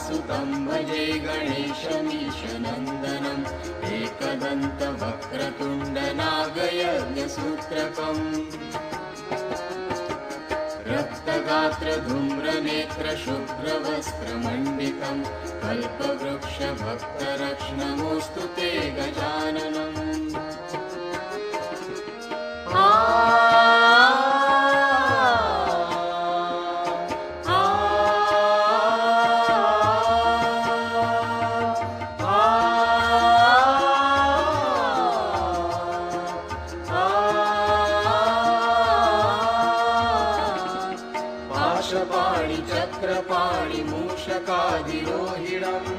सुतं भजे गणेशमीशनन्दनम् एकदन्तवक्रतुण्डनागयज्ञसूत्रकम् रक्तगात्रधूम्रनेत्रशुभ्रवस्त्रमण्डितं कल्पवृक्षभक्तरक्ष्णमोऽस्तु ते गजाननम्। पाशपाणि चक्रपाणि मूषकादिरोहिणम्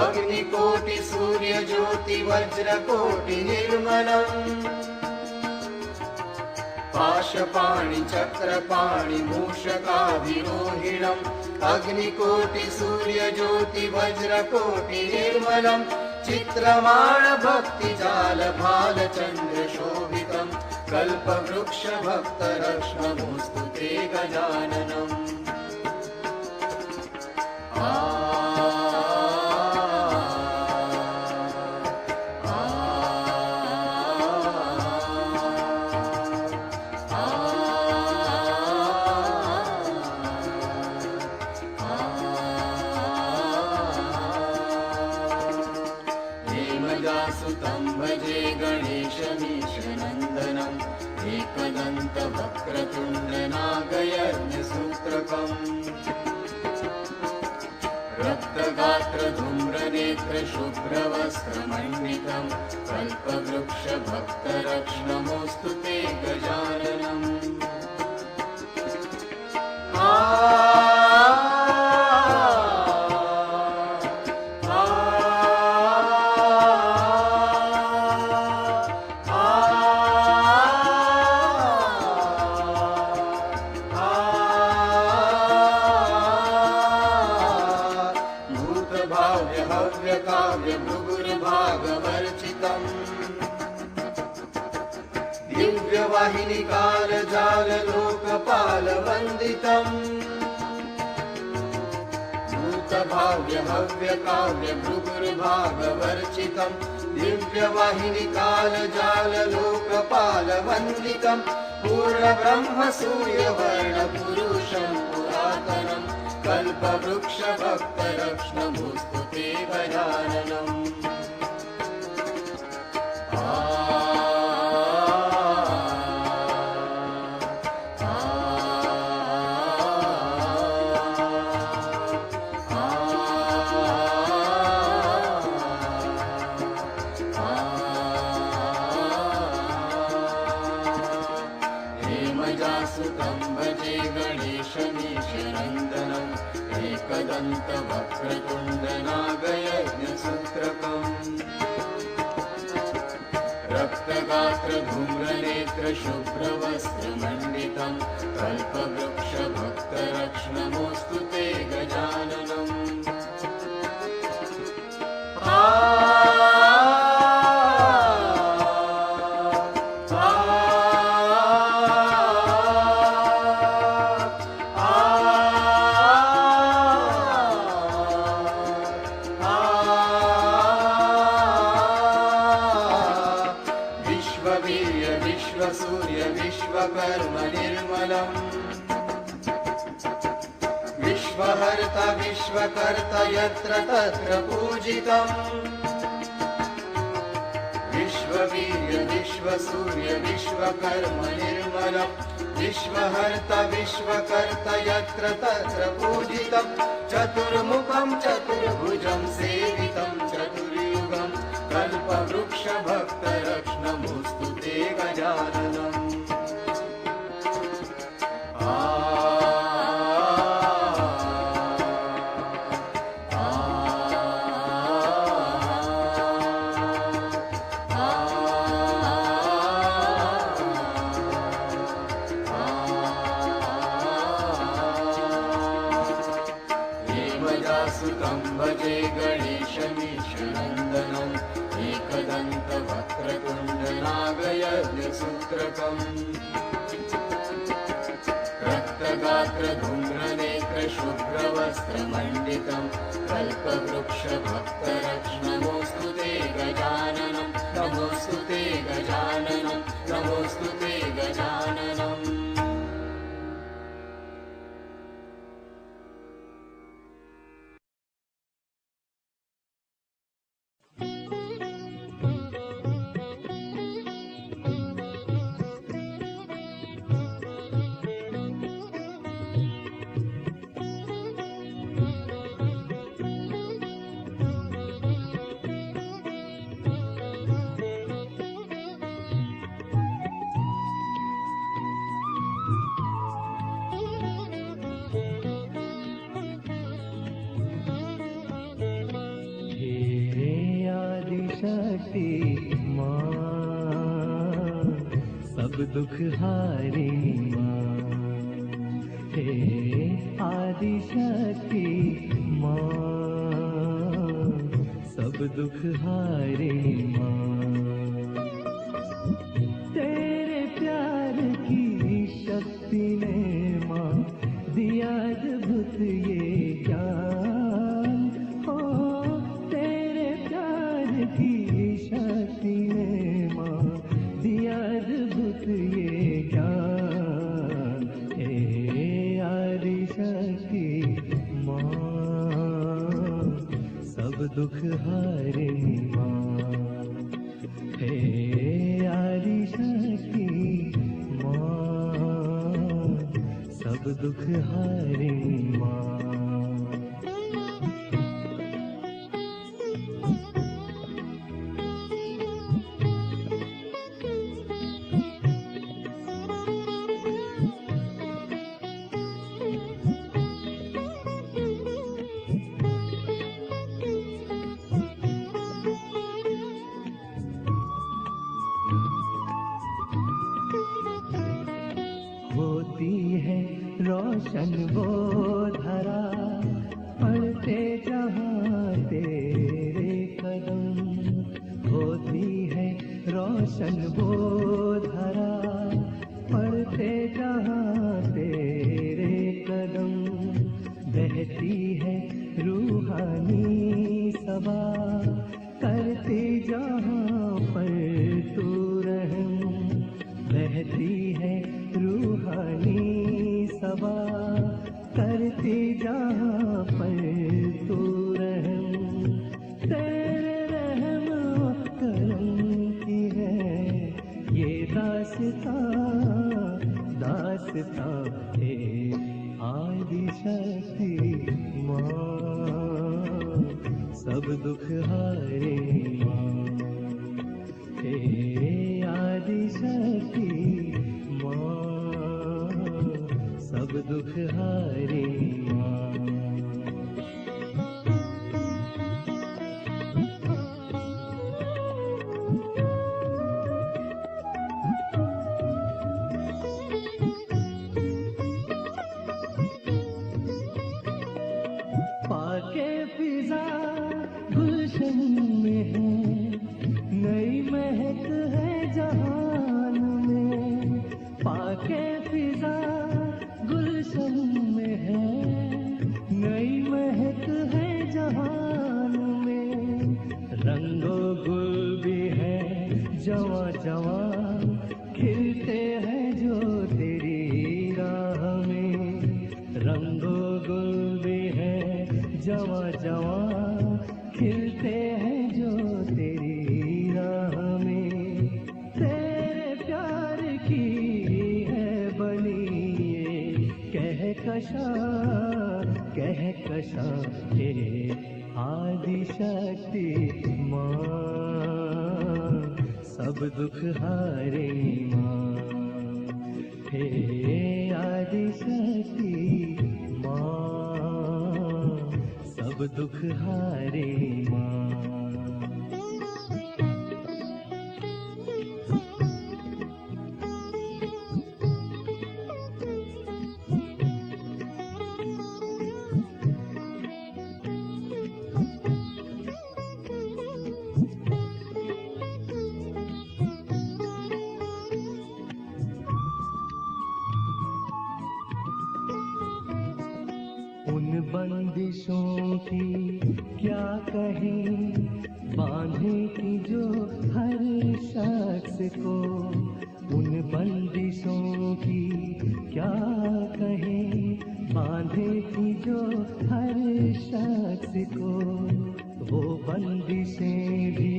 अग्निकोटि सूर्यज्योति वज्रकोटि निर्मलम्। पाशपाणि चक्रपाणि मूषकादिरोहिणम् अग्निकोटि सूर्यज्योति वज्रकोटि निर्मलम्। चित्रमाण भक्तिजाल भालचन्द्र शोभितम् कल्पवृक्षभक्तरक्ष्णमोऽस्तु ते गजाननम्। सुतं भजे गणेशमीशनन्दनम् एकदन्तवक्रतुण्डनागयज्ञसूत्रकम् रक्तगात्रधूम्रनेत्रशुभ्रवस्त्रमण्डितं कल्पवृक्षभक्तरक्ष्णमोऽस्तु ते गजाननम्। काव्य भृगुर्भागवर्चितम् दिव्यवाहिनी कालजाल लोकपाल वन्दितम् भाव्य हव्य काव्य भृगुर्भागवर्चितम् दिव्यवाहिनी कालजाल लोकपाल वन्दितम् पूर्णब्रह्म सूर्यवर्ण पुरुषं पुरातनम् कल्पवृक्ष भक्तरक्ष्णमुस्तु ते गजाननम्। भजे गणेशमीशनन्दनम् एकदन्तवक्रतुण्डनागयज्ञसूत्रकम् रक्तगात्रधूम्रनेत्र शुभ्रवस्त्रमण्डितम् कल्पवृक्षभक्तरक्ष्णमोऽस्तु ते गजाननम्। सूर्य विश्वकर्म निर्मलम् विश्वहर्ता विश्वकर्ता यत्र तत्र पूजितम् विश्ववीर्य विश्वसूर्य विश्वकर्म निर्मलम् विश्वहर्ता विश्वकर्ता यत्र तत्र पूजितम् चतुर्मुखम् चतुर्भुजम् सेवितम् चतुर्युगम् कल्पवृक्ष भक्तरक्ष्णमुस्तु ते गजाननम्। हेमजासुतं भजे गणेशमीशनन्दनम् एकदन्तवक्रतुण्डनागयज्ञसूत्रकम् रक्तगात्रधूम्रनेत्र शुभ्रवस्त्रमण्डितम् कल्पवृक्षभक्तरक्ष्णमोऽस्तु ते गजाननम् नमोऽस्तु ते गजाननम् नमोऽस्तु ते गजाननम्। सब दुख हारी माँ हे आदि शक्ति माँ सब दुख हारी माँ तेरे प्यार की शक्ति ने माँ दिया अद्भुत ये ज्ञान हो तेरे प्यार की शक्ति ने माँ दिया अद्भुत ये ज्ञान हे आदि शक्ति माँ सब दुख हारिणी माँ हे आदि शक्ति माँ सब दुख हारिणी माँ। होती है रोशन वो धरा पढ़ते जहाँ तेरे कदम होती है रोशन वो धरा पढ़ते जहाँ तेरे कदम बहती है रूह सबा करती जहाँ पर तू रहम, बहती है रूहानी सबा करती जहाँ पर तू रहम, तेरे रहम और करम की है ये दास्तां दास्तां है आदि शक्ति माँ, सब दुख हारे माँ, हे आदि शक्ति माँ, सब दुख हारे माँ। पाके फिजा गुलशन में है, नई महक है जहान में, पाके फिजा गुलशन में है, नई महक है जहान में, रंगो गुल भी है जवा जवा खिलते हैं जो तेरी राह में, रंगो गुल भी है जवा जवा खिलते हैं जो तेरी राह में, तेरे प्यार की है बनी ये कहकशा हे आदि शक्ति माँ, सब दुख हारे माँ, हे आदि शक्ति माँ, सब दुख हारे माँ। उन बंदिशों की क्या कहें बांधे की जो हर शख्स को, उन बंदिशों की क्या कहें बांधे की जो हर शख्स को, वो बंदिशें भी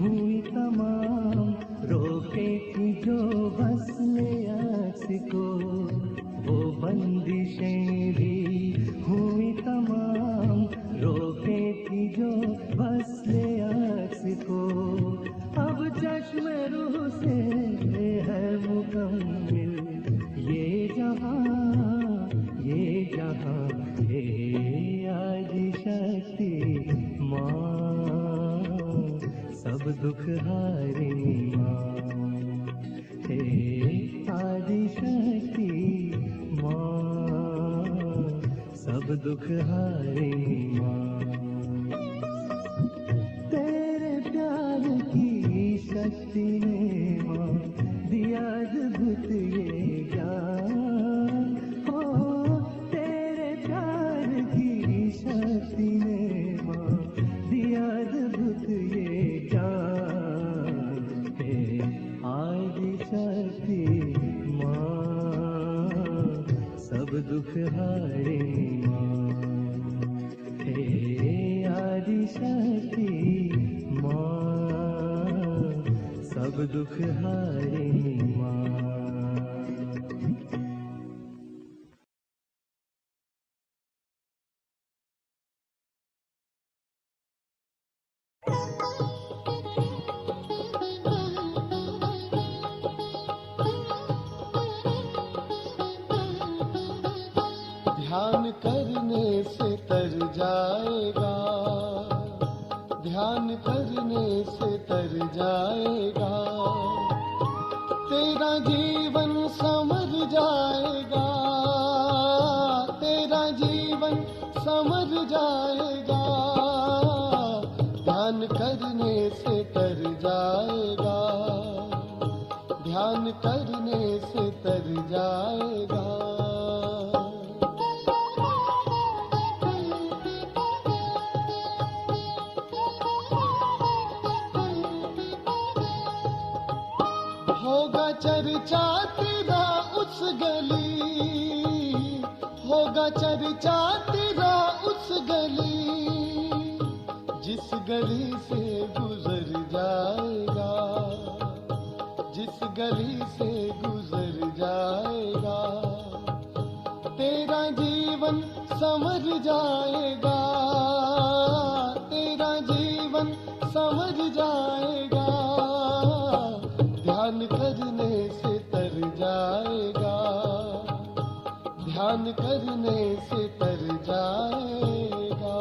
हुई तमाम रोके की जो वस्ल अक्स को, वो बंदिशें भी हुई तमाम रोके की जो वस्ल अक्स को, अब चश्म रूह से है मुकम्मिल ये जहां हे आदि शक्ति माँ, सब दुख हारे माँ, हे आदि शक्ति माँ, सब दुख हारे माँ, तेरे प्यार की शक्ति ने माँ दिया अद्भुत ये ज्ञान, हो तेरे प्यार की शक्ति ने माँ दिया अद्भुत ये ज्ञान, हे आदि शक्ति माँ, सब दुख हारे माँ, हे आदि शक्ति माँ, सब दुख हारे माँ। ध्यान करने से तर जाएगा, ध्यान करने से तर जाएगा, तेरा जीवन संवर जाएगा, तेरा जीवन संवर जाएगा, ध्यान करने से तर जाएगा, ध्यान करने से तर जाएगा। होगा चर्चा तेरा उस गली, होगा चर्चा तेरा उस गली, जिस गली से गुजर जाएगा, जिस गली से गुजर जाएगा, तेरा जीवन समझ जाएगा, तेरा जीवन समझ जाएगा, ध्यान करने से तर जाएगा, ध्यान करने से तर जाएगा।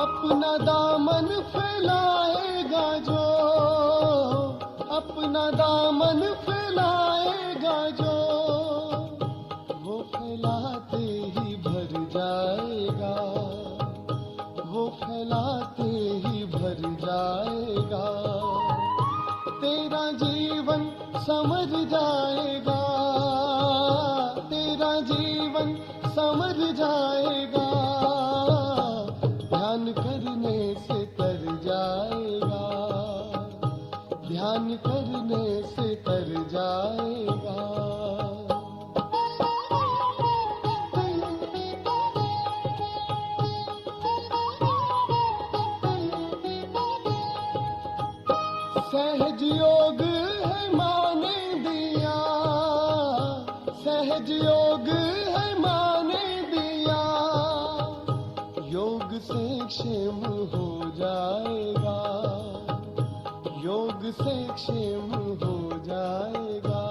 अपना दामन फैलाएगा जो, अपना दामन फैलाएगा जो, वो फैलाते ही भर जाएगा, वो फैलाते ही भर जाएगा, तेरा जीवन समझ जाएगा, तेरा जीवन समझ जाएगा, ध्यान करने से तर जाएगा, ध्यान करने से तर जाएगा। सहज योग है माने दिया, सहज योग है माने दिया, योग से क्षेम हो जाएगा, योग से क्षेम हो जाएगा,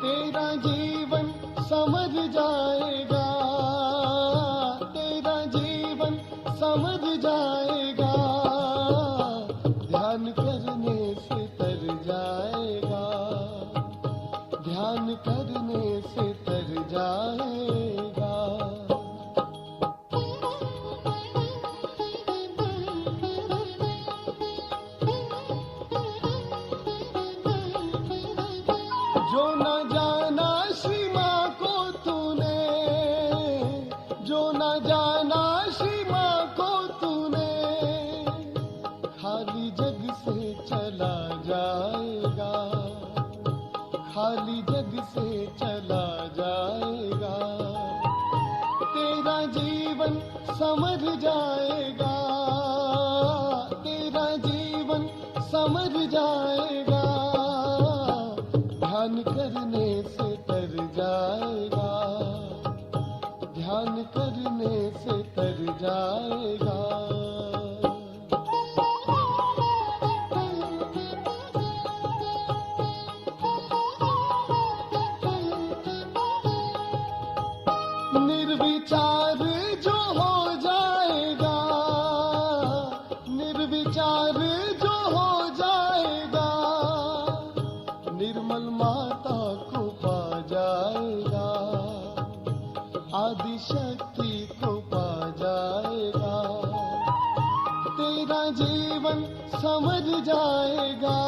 तेरा जीवन समझ जाएगा, तेरा जीवन समझ जाएगा, ध्यान करने से तर जाएगा, ध्यान करने से तर जाएगा। जो न जाना सीमा को तूने, जो न जाना सीमा को तूने, खाली जग से चला जाएगा, खाली जग से चला जाएगा, तेरा जीवन समझ जाएगा, तेरा जीवन समझ जाएगा, ध्यान करने से तर जाएगा, ध्यान करने से तर जाएगा। निर्विचार जो हो जाएगा, निर्विचार जो हो जाएगा, निर्मल माता को पा जाएगा, आदि शक्ति को पा जाएगा, तेरा जीवन समझ जाएगा,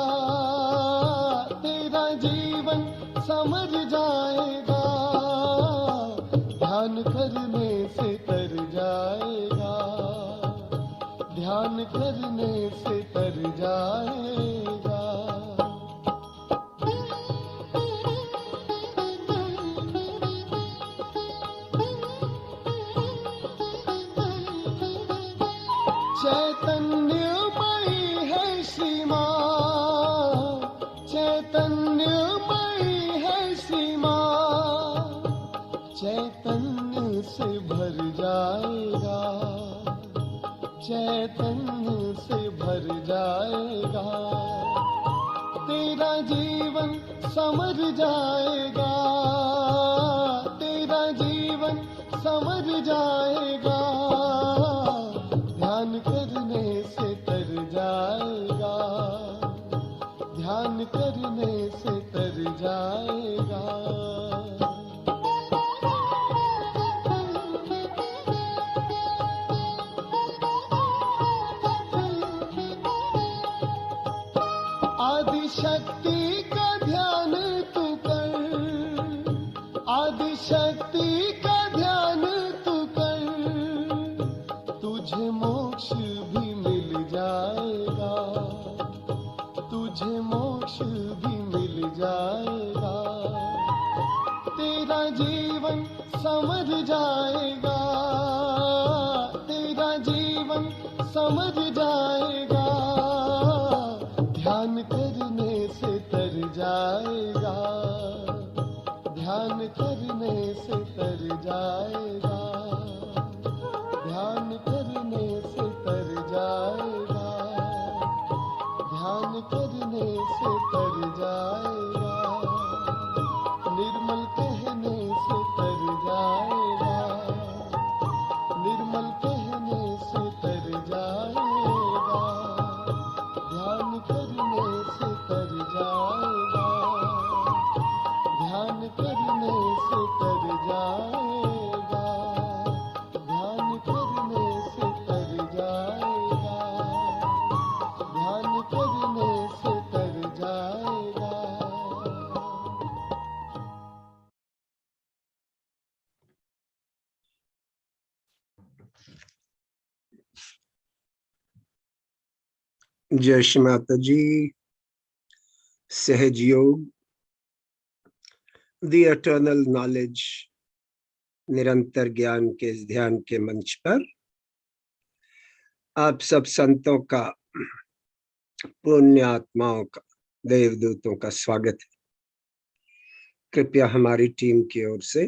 तेरा जीवन समझ जाएगा, ध्यान करने से तर जाएगा, ध्यान करने से तर जाएगा। चैतन्यमयी है सीमा, चैतन्यमयी है सीमा, चैतन्य से भर जाएगा, चैतन्य से भर जाएगा, तेरा जीवन समझ जाएगा, तेरा जीवन समझ जाएगा, ध्यान करने से तर जाएगा, ध्यान करने से तर जाएगा। आदि शक्ति का ध्यान तू कर, आदि शक्ति का जाएगा, ध्यान करने से तर जाएगा, ध्यान करने से तर जाएगा, निर्मल कहने से तर जाएगा, निर्मल कहने से तर जाएगा, ध्यान करने से तर जाएगा, ध्यान करने से तर जाएगा, ध्यान करने से तर जाएगा, ध्यान करने से तर जाएगा। जय श्री माता जी। सहज योग, द एटर्नल नॉलेज, निरंतर ज्ञान के इस ध्यान के मंच पर आप सब संतों का, पुण्य आत्माओं का, देवदूतों का स्वागत है। कृपया हमारी टीम की ओर से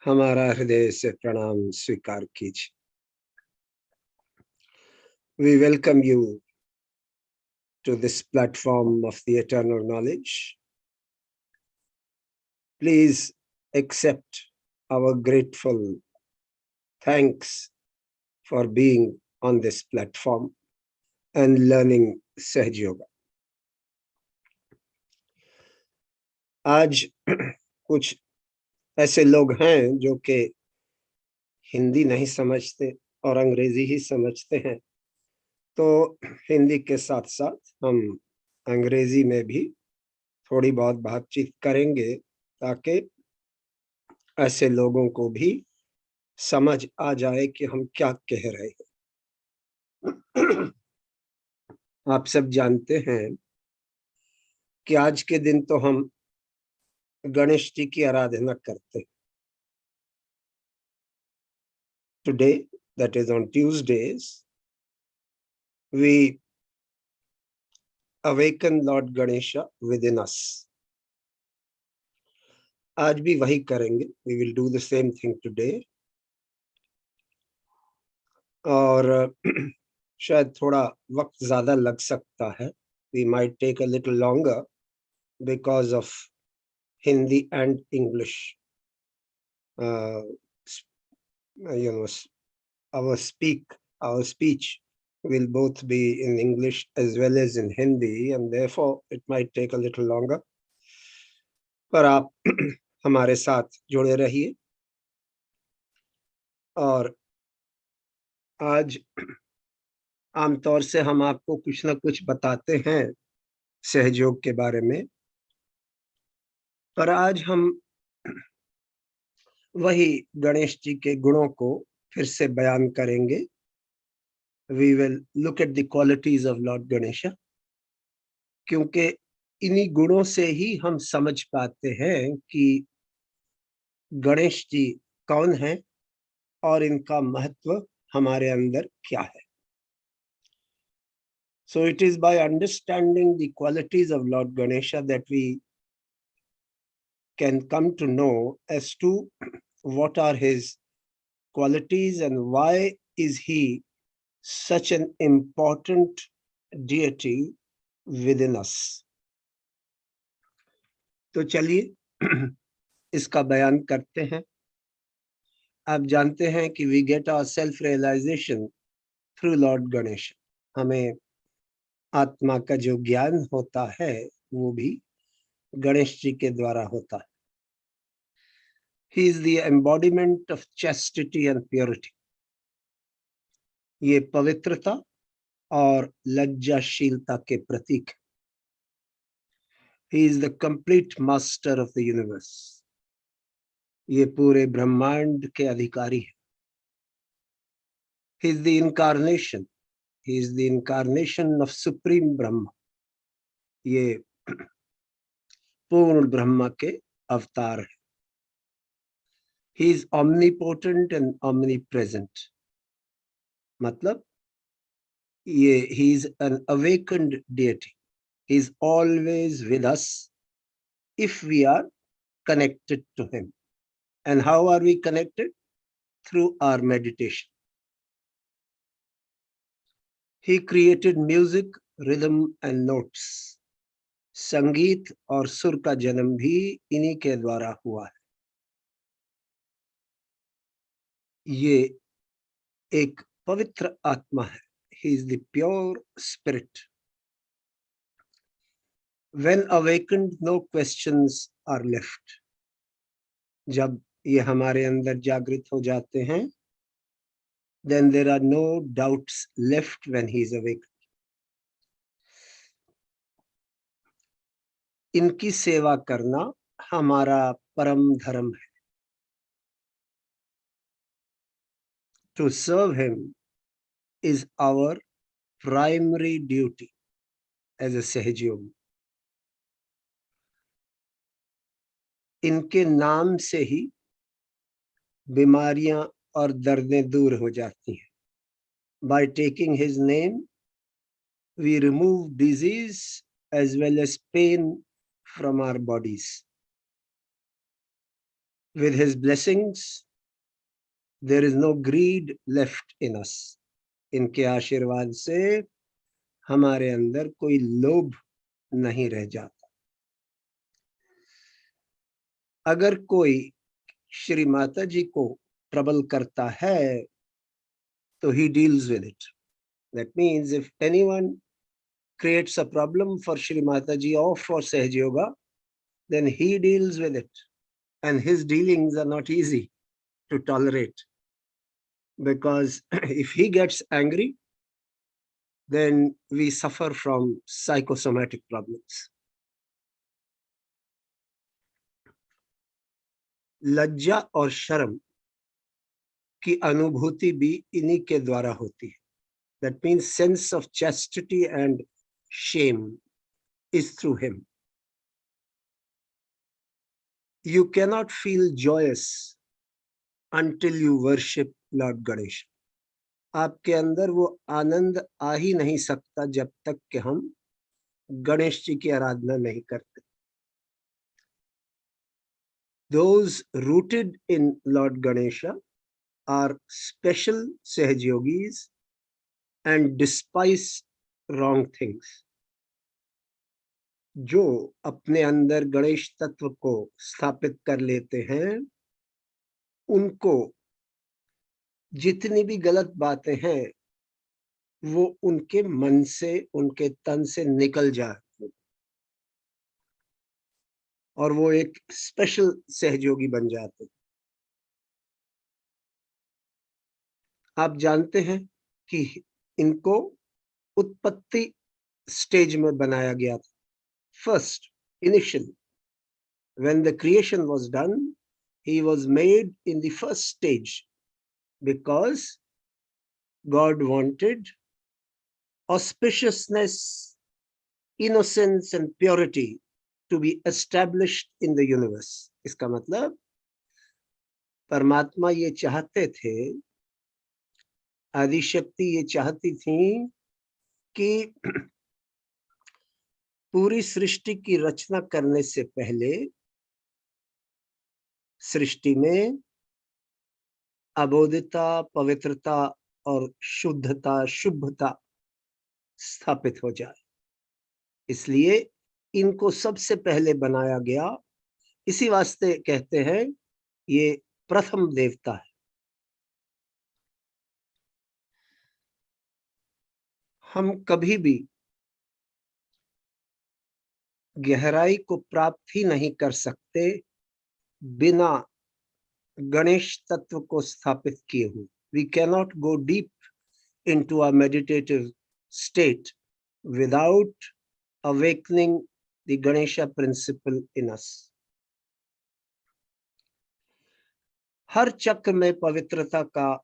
हमारा हृदय से प्रणाम स्वीकार कीजिए। We welcome you to this platform of the eternal knowledge. Please accept our grateful thanks for being on this platform and learning SahajaYoga. आज कुछ ऐसे लोग हैं जो कि हिंदी नहीं समझते और अंग्रेजी ही समझते हैं, तो हिंदी के साथ साथ हम अंग्रेजी में भी थोड़ी बहुत बातचीत करेंगे ताकि ऐसे लोगों को भी समझ आ जाए कि हम क्या कह रहे हैं। आप सब जानते हैं कि आज के दिन तो हम गणेश जी की आराधना करते हैं। Today, that is on Tuesdays, we awaken Lord Ganesha within us. आज भी वही करेंगे। We will do the same thing today. और शायद थोड़ा वक्त ज्यादा लग सकता है। We might take a little longer because of Hindi and English. Our speech will both be in English as well as in Hindi, and therefore it might take a little longer. पर आप हमारे साथ जुड़े रहिए। और आज आमतौर से हम आपको कुछ ना कुछ बताते हैं सहयोग के बारे में, पर आज हम वही गणेश जी के गुणों को फिर से बयान करेंगे। We will look at the qualities of Lord Ganesha, क्योंकि इन्हीं गुणों से ही हम समझ पाते हैं कि गणेश जी कौन है और इनका महत्व हमारे अंदर क्या है। So it is by understanding the qualities of Lord Ganesha that we can come to know as to what are his qualities and why is he such an important deity within us. तो चलिए इसका बयान करते हैं। आप जानते हैं कि we get our self realization through Lord Ganesha. हमें आत्मा का जो ज्ञान होता है वो भी गणेश जी के द्वारा होता है। He is the embodiment of chastity and purity. ये पवित्रता और लज्जाशीलता के प्रतीक। He is the complete master of the universe. ये पूरे ब्रह्मांड के अधिकारी है। He is the incarnation. He is the incarnation of Supreme Brahma. ये पूर्ण ब्रह्मा के अवतार है। He is omnipotent and omnipresent. मतलब ये he is an awakened deity. He is always with us if we are connected to him. And how are we connected? Through our meditation. He created music, rhythm and notes. संगीत और सुर का जन्म भी इन्हीं के द्वारा हुआ है. ये एक पवित्र आत्मा है. He is the pure spirit. When awakened, no questions are left. जब ये हमारे अंदर जागृत हो जाते हैं, then there are no doubts left when he is awake. इनकी सेवा करना हमारा परम धर्म है. To serve him is our primary duty as a Sahaja. इनके नाम से ही बीमारियां और दर्दें दूर हो जाती हैं. By taking his name, we remove disease as well as pain from our bodies. With his blessings, there is no greed left in us. इनके आशीर्वाद से हमारे अंदर कोई लोभ नहीं रह जाता. अगर कोई श्री माता जी को ट्रबल करता है, तो he deals with it. That means if anyone creates a problem for Shri Mataji or for SahajaYoga, then he deals with it. And his dealings are not easy to tolerate. Because if he gets angry, then we suffer from psychosomatic problems. लज्जा और शर्म की अनुभूति भी इन्हीं के द्वारा होती है. That means sense of chastity and shame is through him. You cannot feel joyous until you worship Lord Ganesha. आपके अंदर वो आनंद आ ही नहीं सकता जब तक कि हम गणेश जी की आराधना नहीं करते. Those rooted in Lord Ganesha are special Sahajyogis and despise wrong things. जो अपने अंदर गणेश तत्व को स्थापित कर लेते हैं, उनको जितनी भी गलत बातें हैं, वो उनके मन से, उनके तन से निकल जाती हैं और वो एक स्पेशल सहयोगी बन जाते हैं. आप जानते हैं कि इनको उत्पत्ति स्टेज में बनाया गया था. First, initially, when the creation was done, he was made in the first stage because God wanted auspiciousness, innocence and purity to be established in the universe. इसका मतलब परमात्मा ये चाहते थे, आदि शक्ति ये चाहती थी कि पूरी सृष्टि की रचना करने से पहले सृष्टि में अबोधिता, पवित्रता और शुद्धता, शुभता स्थापित हो जाए. इसलिए इनको सबसे पहले बनाया गया. इसी वास्ते कहते हैं ये प्रथम देवता है. हम कभी भी गहराई को प्राप्त ही नहीं कर सकते बिना गणेश तत्व को स्थापित किए हुए. We cannot go deep into our meditative state without awakening the Ganesha principle in us. हर चक्र में पवित्रता का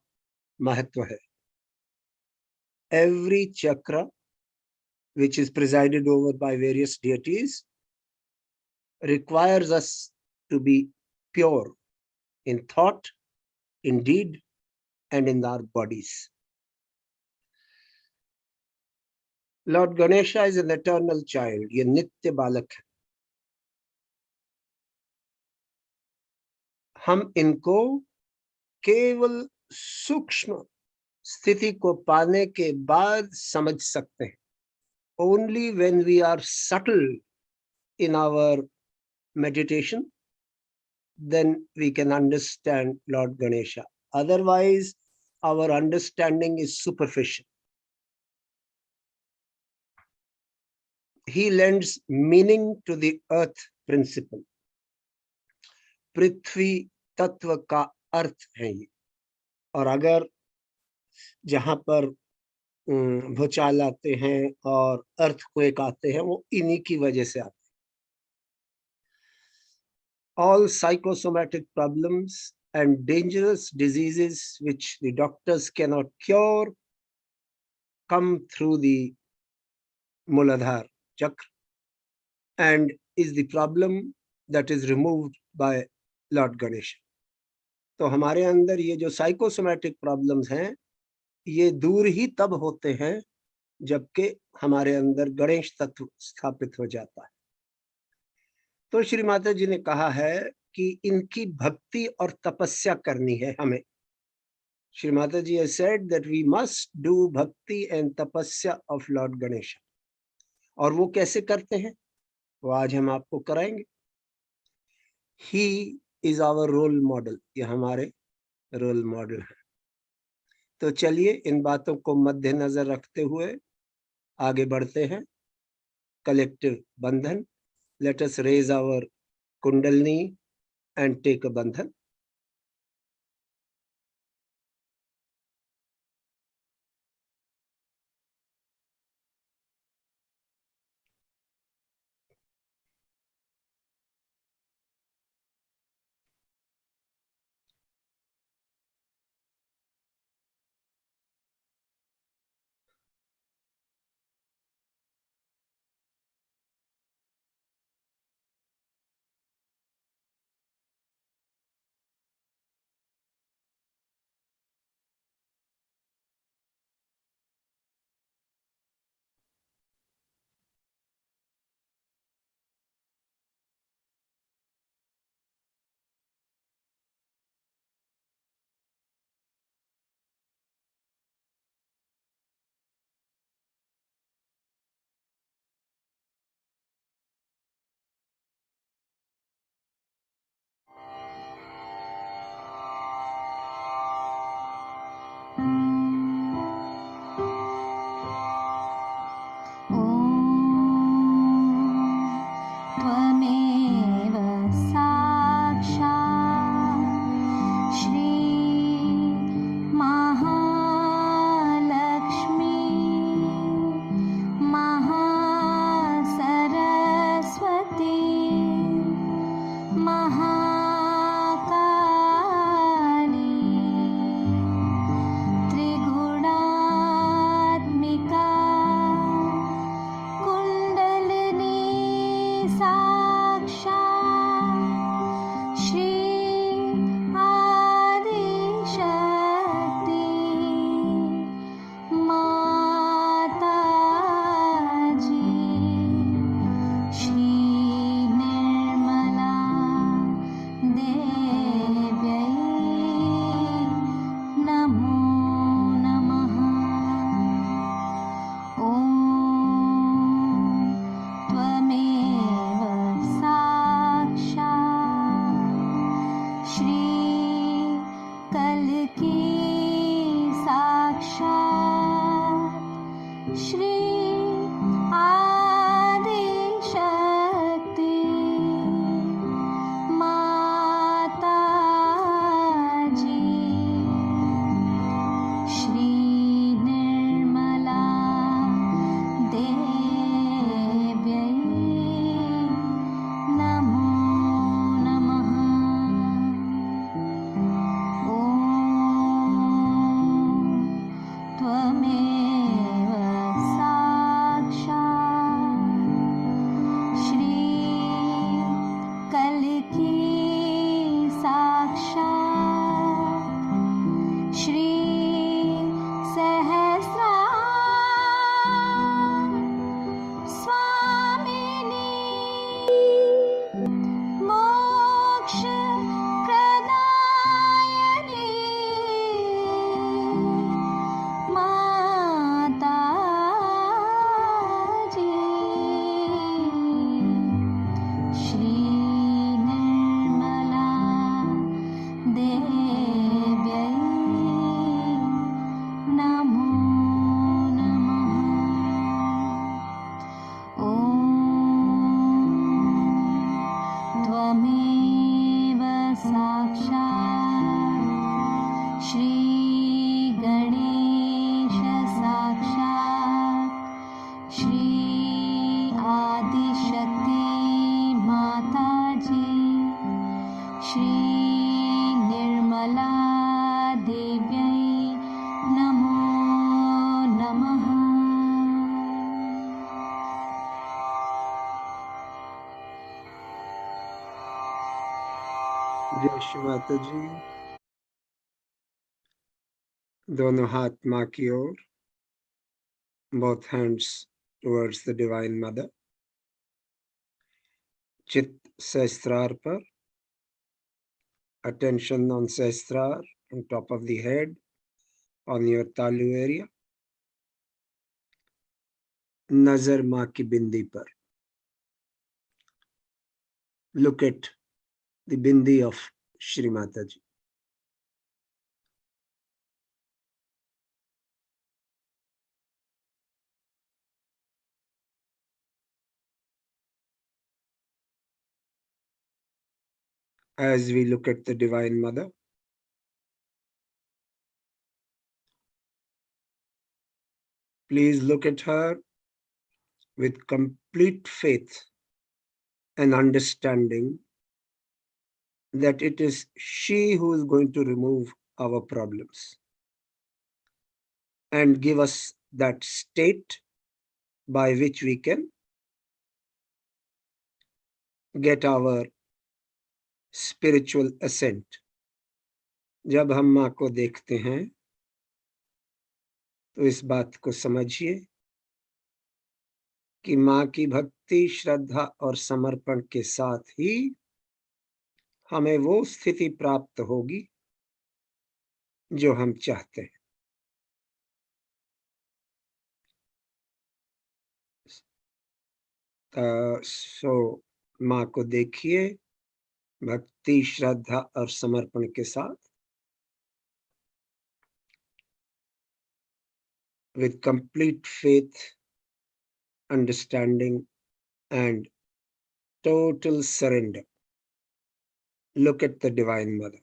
महत्व है. Every chakra, which is presided over by various deities, requires us to be pure in thought, in deed, and in our bodies. Lord Ganesha is an eternal child. ये नित्य बालक है. हम इनको केवल सूक्ष्म स्थिति को पाने के बाद समझ सकते हैं. Only when we are subtle in our meditation, then we can understand Lord Ganesha. Otherwise, our understanding is superficial. He lends meaning to the earth principle. पृथ्वी तत्व का अर्थ है ये. और अगर जहां पर भूचाल आते हैं और अर्थक्वेक आते हैं, वो इन्हीं की वजह से आते हैं. All psychosomatic problems and dangerous diseases which the doctors cannot cure come through the Muladhara chakra and is the problem that is removed by Lord Ganesha. तो हमारे अंदर ये जो साइकोसोमैटिक प्रॉब्लम्स हैं, ये दूर ही तब होते हैं जबकि हमारे अंदर गणेश तत्व स्थापित हो जाता है. तो श्री माता जी ने कहा है कि इनकी भक्ति और तपस्या करनी है हमें. श्री माता जी has said that we must do bhakti and tapasya of Lord Ganesha. और वो कैसे करते हैं, वो आज हम आपको कराएंगे. He is our role model. ये हमारे रोल मॉडल है. तो चलिए इन बातों को मद्देनजर रखते हुए आगे बढ़ते हैं. कलेक्टिव बंधन. Let us raise our kundalini and take a bandhan. जय श्री माता जी। दोनों हाथ माँ की ओर, both hands towards the Divine Mother. चित्त सहस्त्रार पर, attention on सहस्त्रार, on top of the head, on your talu area. नजर माँ की बिंदी पर. Look at the bindi of Shri Mata Ji. As we look at the Divine Mother, please look at her with complete faith and understanding that it is she who is going to remove our problems and give us that state by which we can get our spiritual ascent. जब हम माँ को देखते हैं तो इस बात को समझिए कि माँ की भक्ति, श्रद्धा और समर्पण के साथ ही हमें वो स्थिति प्राप्त होगी जो हम चाहते हैं। सो माँ को देखिए भक्ति, श्रद्धा और समर्पण के साथ, with complete faith, understanding and total surrender. Look at the Divine Mother.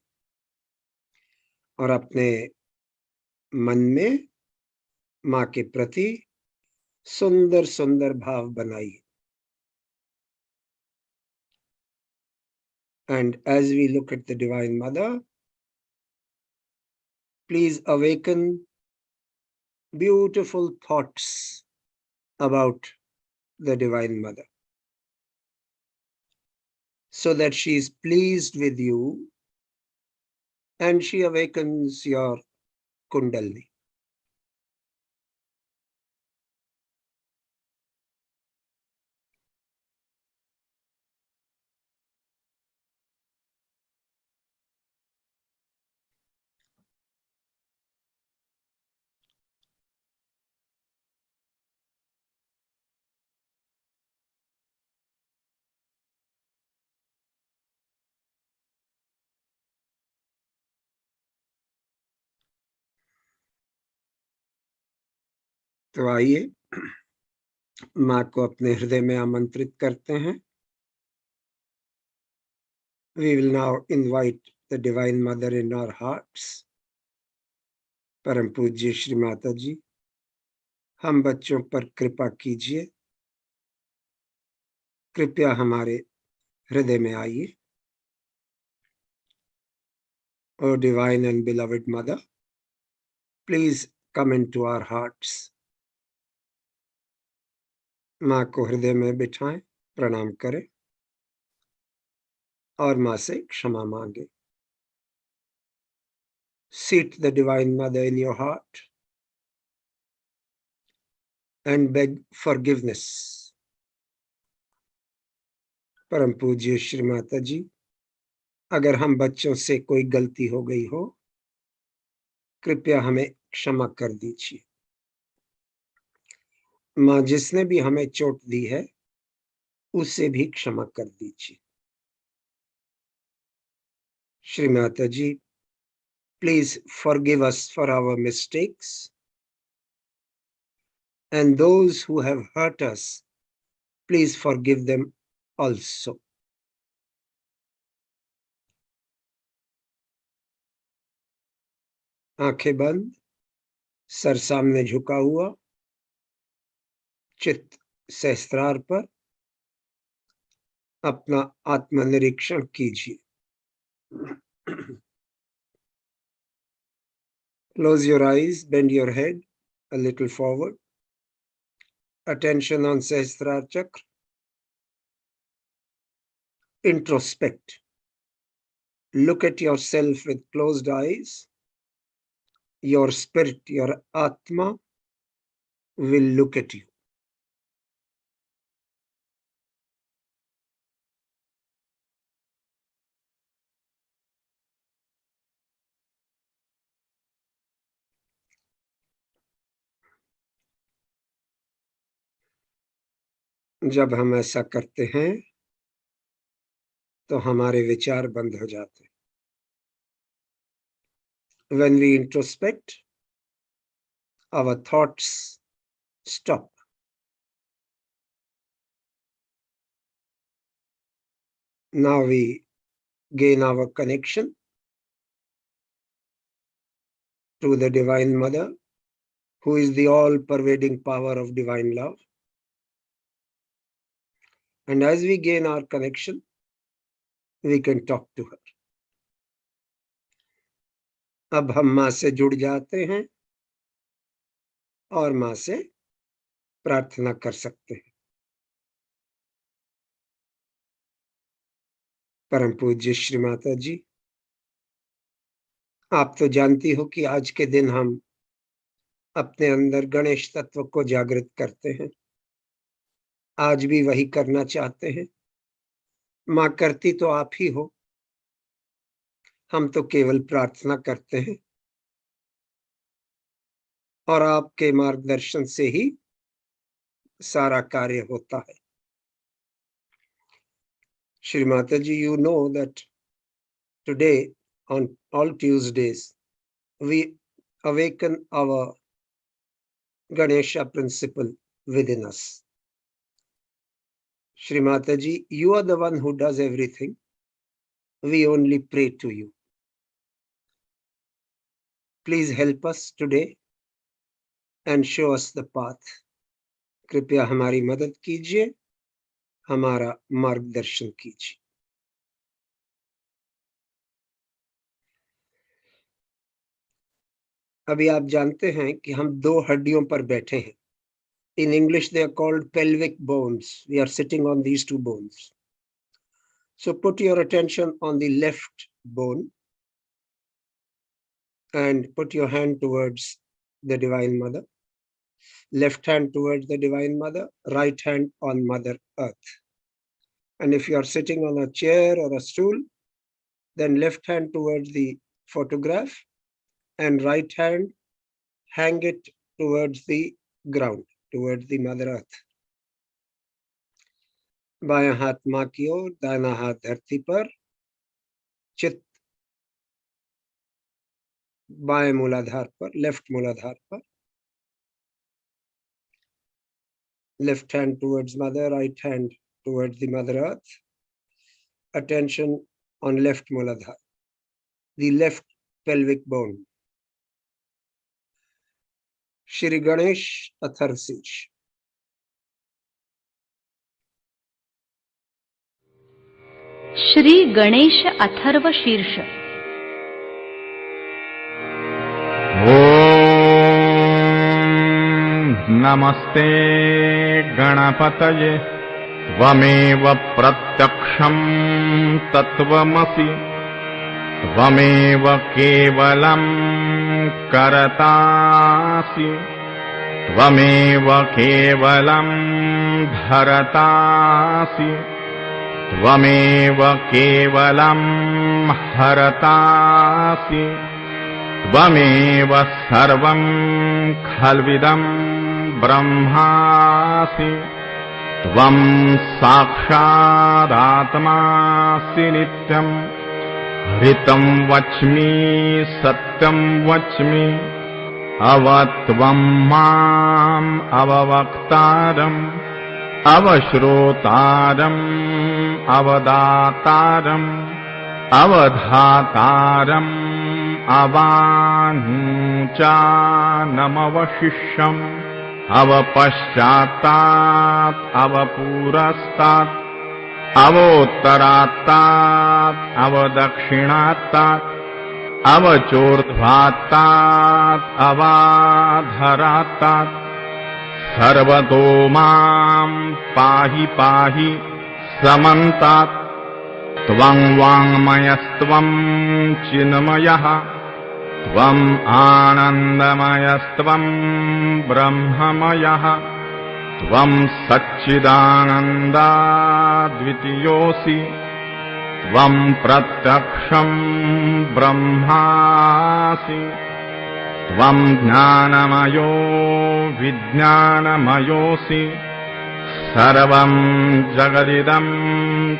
और अपने मन में माँ के प्रति सुंदर सुंदर भाव बनाइए. And as we look at the Divine Mother, please awaken beautiful thoughts about the Divine Mother so that she is pleased with you and she awakens your Kundalini. तो आइए माँ को अपने हृदय में आमंत्रित करते हैं. We will now invite the Divine Mother in our hearts. परम पूज्य श्री माता जी, हम बच्चों पर कृपा कीजिए. कृपया हमारे हृदय में आइए. O divine and beloved Mother, please come into our hearts. माँ को हृदय में बिठाएं, प्रणाम करें और माँ से क्षमा मांगे. Seat the Divine Mother in your heart and beg forgiveness. परम पूज्य श्री माता जी, अगर हम बच्चों से कोई गलती हो गई हो, कृपया हमें क्षमा कर दीजिए. माँ जिसने भी हमें चोट दी है उसे भी क्षमा कर दीजिए. श्री माता जी, please forgive us for our mistakes and those who have hurt us, please forgive them also. आंखें बंद, सर सामने झुका हुआ, चित्त सहस्त्रार पर, अपना आत्मनिरीक्षण कीजिए. Close your eyes, bend your head a little forward. Attention on Sahasrara Chakra. Introspect. look at yourself with closed eyes, your spirit, your Atma will look at you. जब हम ऐसा करते हैं तो हमारे विचार बंद हो जाते हैं. When we introspect, our thoughts stop. Now we gain our connection to the Divine Mother, who is the all-pervading power of divine love. And as we gain our connection, we can talk to her. अब हम माँ से जुड़ जाते हैं और माँ से प्रार्थना कर सकते हैं. परम पूज्य श्री माता जी, आप तो जानती हो कि आज के दिन हम अपने अंदर गणेश तत्व को जागृत करते हैं. आज भी वही करना चाहते हैं. माँ करती तो आप ही हो, हम तो केवल प्रार्थना करते हैं और आपके मार्गदर्शन से ही सारा कार्य होता है. श्री माता जी, you know that today on all Tuesdays we awaken our Ganesha principle within us. Shri Mataji, you are the one who does everything. We only pray to you. Please help us today and show us the path. कृपया हमारी मदद कीजिए, हमारा मार्गदर्शन कीजिए. अभी आप जानते हैं कि हम दो हड्डियों पर बैठे हैं. In English they are called pelvic bones. We are sitting on these two bones. So put your attention on the left bone and put your hand towards the Divine Mother. Left hand towards the Divine Mother, right hand on Mother Earth. And if you are sitting on a chair or a stool, then left hand towards the photograph and right hand hang it towards the ground, towards the Mother Earth. बायां हाथ माँ की ओर, दाहिना हाथ धरती पर. चित्त बाएं मूलाधार पर, लेफ्ट मूलाधार पर. Left hand towards Mother, right hand towards the Mother Earth. Attention on left Muladhara, the left pelvic bone. Shri Ganesh Atharsish. Shri Ganesh Atharva शीर्ष. नमस्ते गणपतये त्वमेव प्रत्यक्षं तत्त्वमसि त्वमेव केवलं करतासि त्वमेव केवलं धरतासि त्वमेव केवलं हरतासि त्वमेव सर्वं खल्विदं ब्रह्मासि त्वं साक्षादात्मासि नित्यं हृतं वच्मि सत्यं वच्मि अवत्वं माम् अववक्तारम् अवश्रोतारम् अवदातारम् अवधातारम् अवानुचानमवशिष्यम् अवपश्चात्तात् अवपुरस्तात् अवोत्तरात्तात् अवदक्षिणात्तात् अवचोर्ध्वात्तात् अवाधरात्तात् सर्वतो मां पाहि पाहि समन्तात् त्वं वाङ्मयस्त्वं चिन्मयः त्वम् आनन्दमयस्त्वं ब्रह्ममयः त्वं सच्चिदानन्दाद्वितीयोऽसि त्वं प्रत्यक्षं ब्रह्मासि त्वं ज्ञानमयो विज्ञानमयोऽसि सर्वं जगदिदं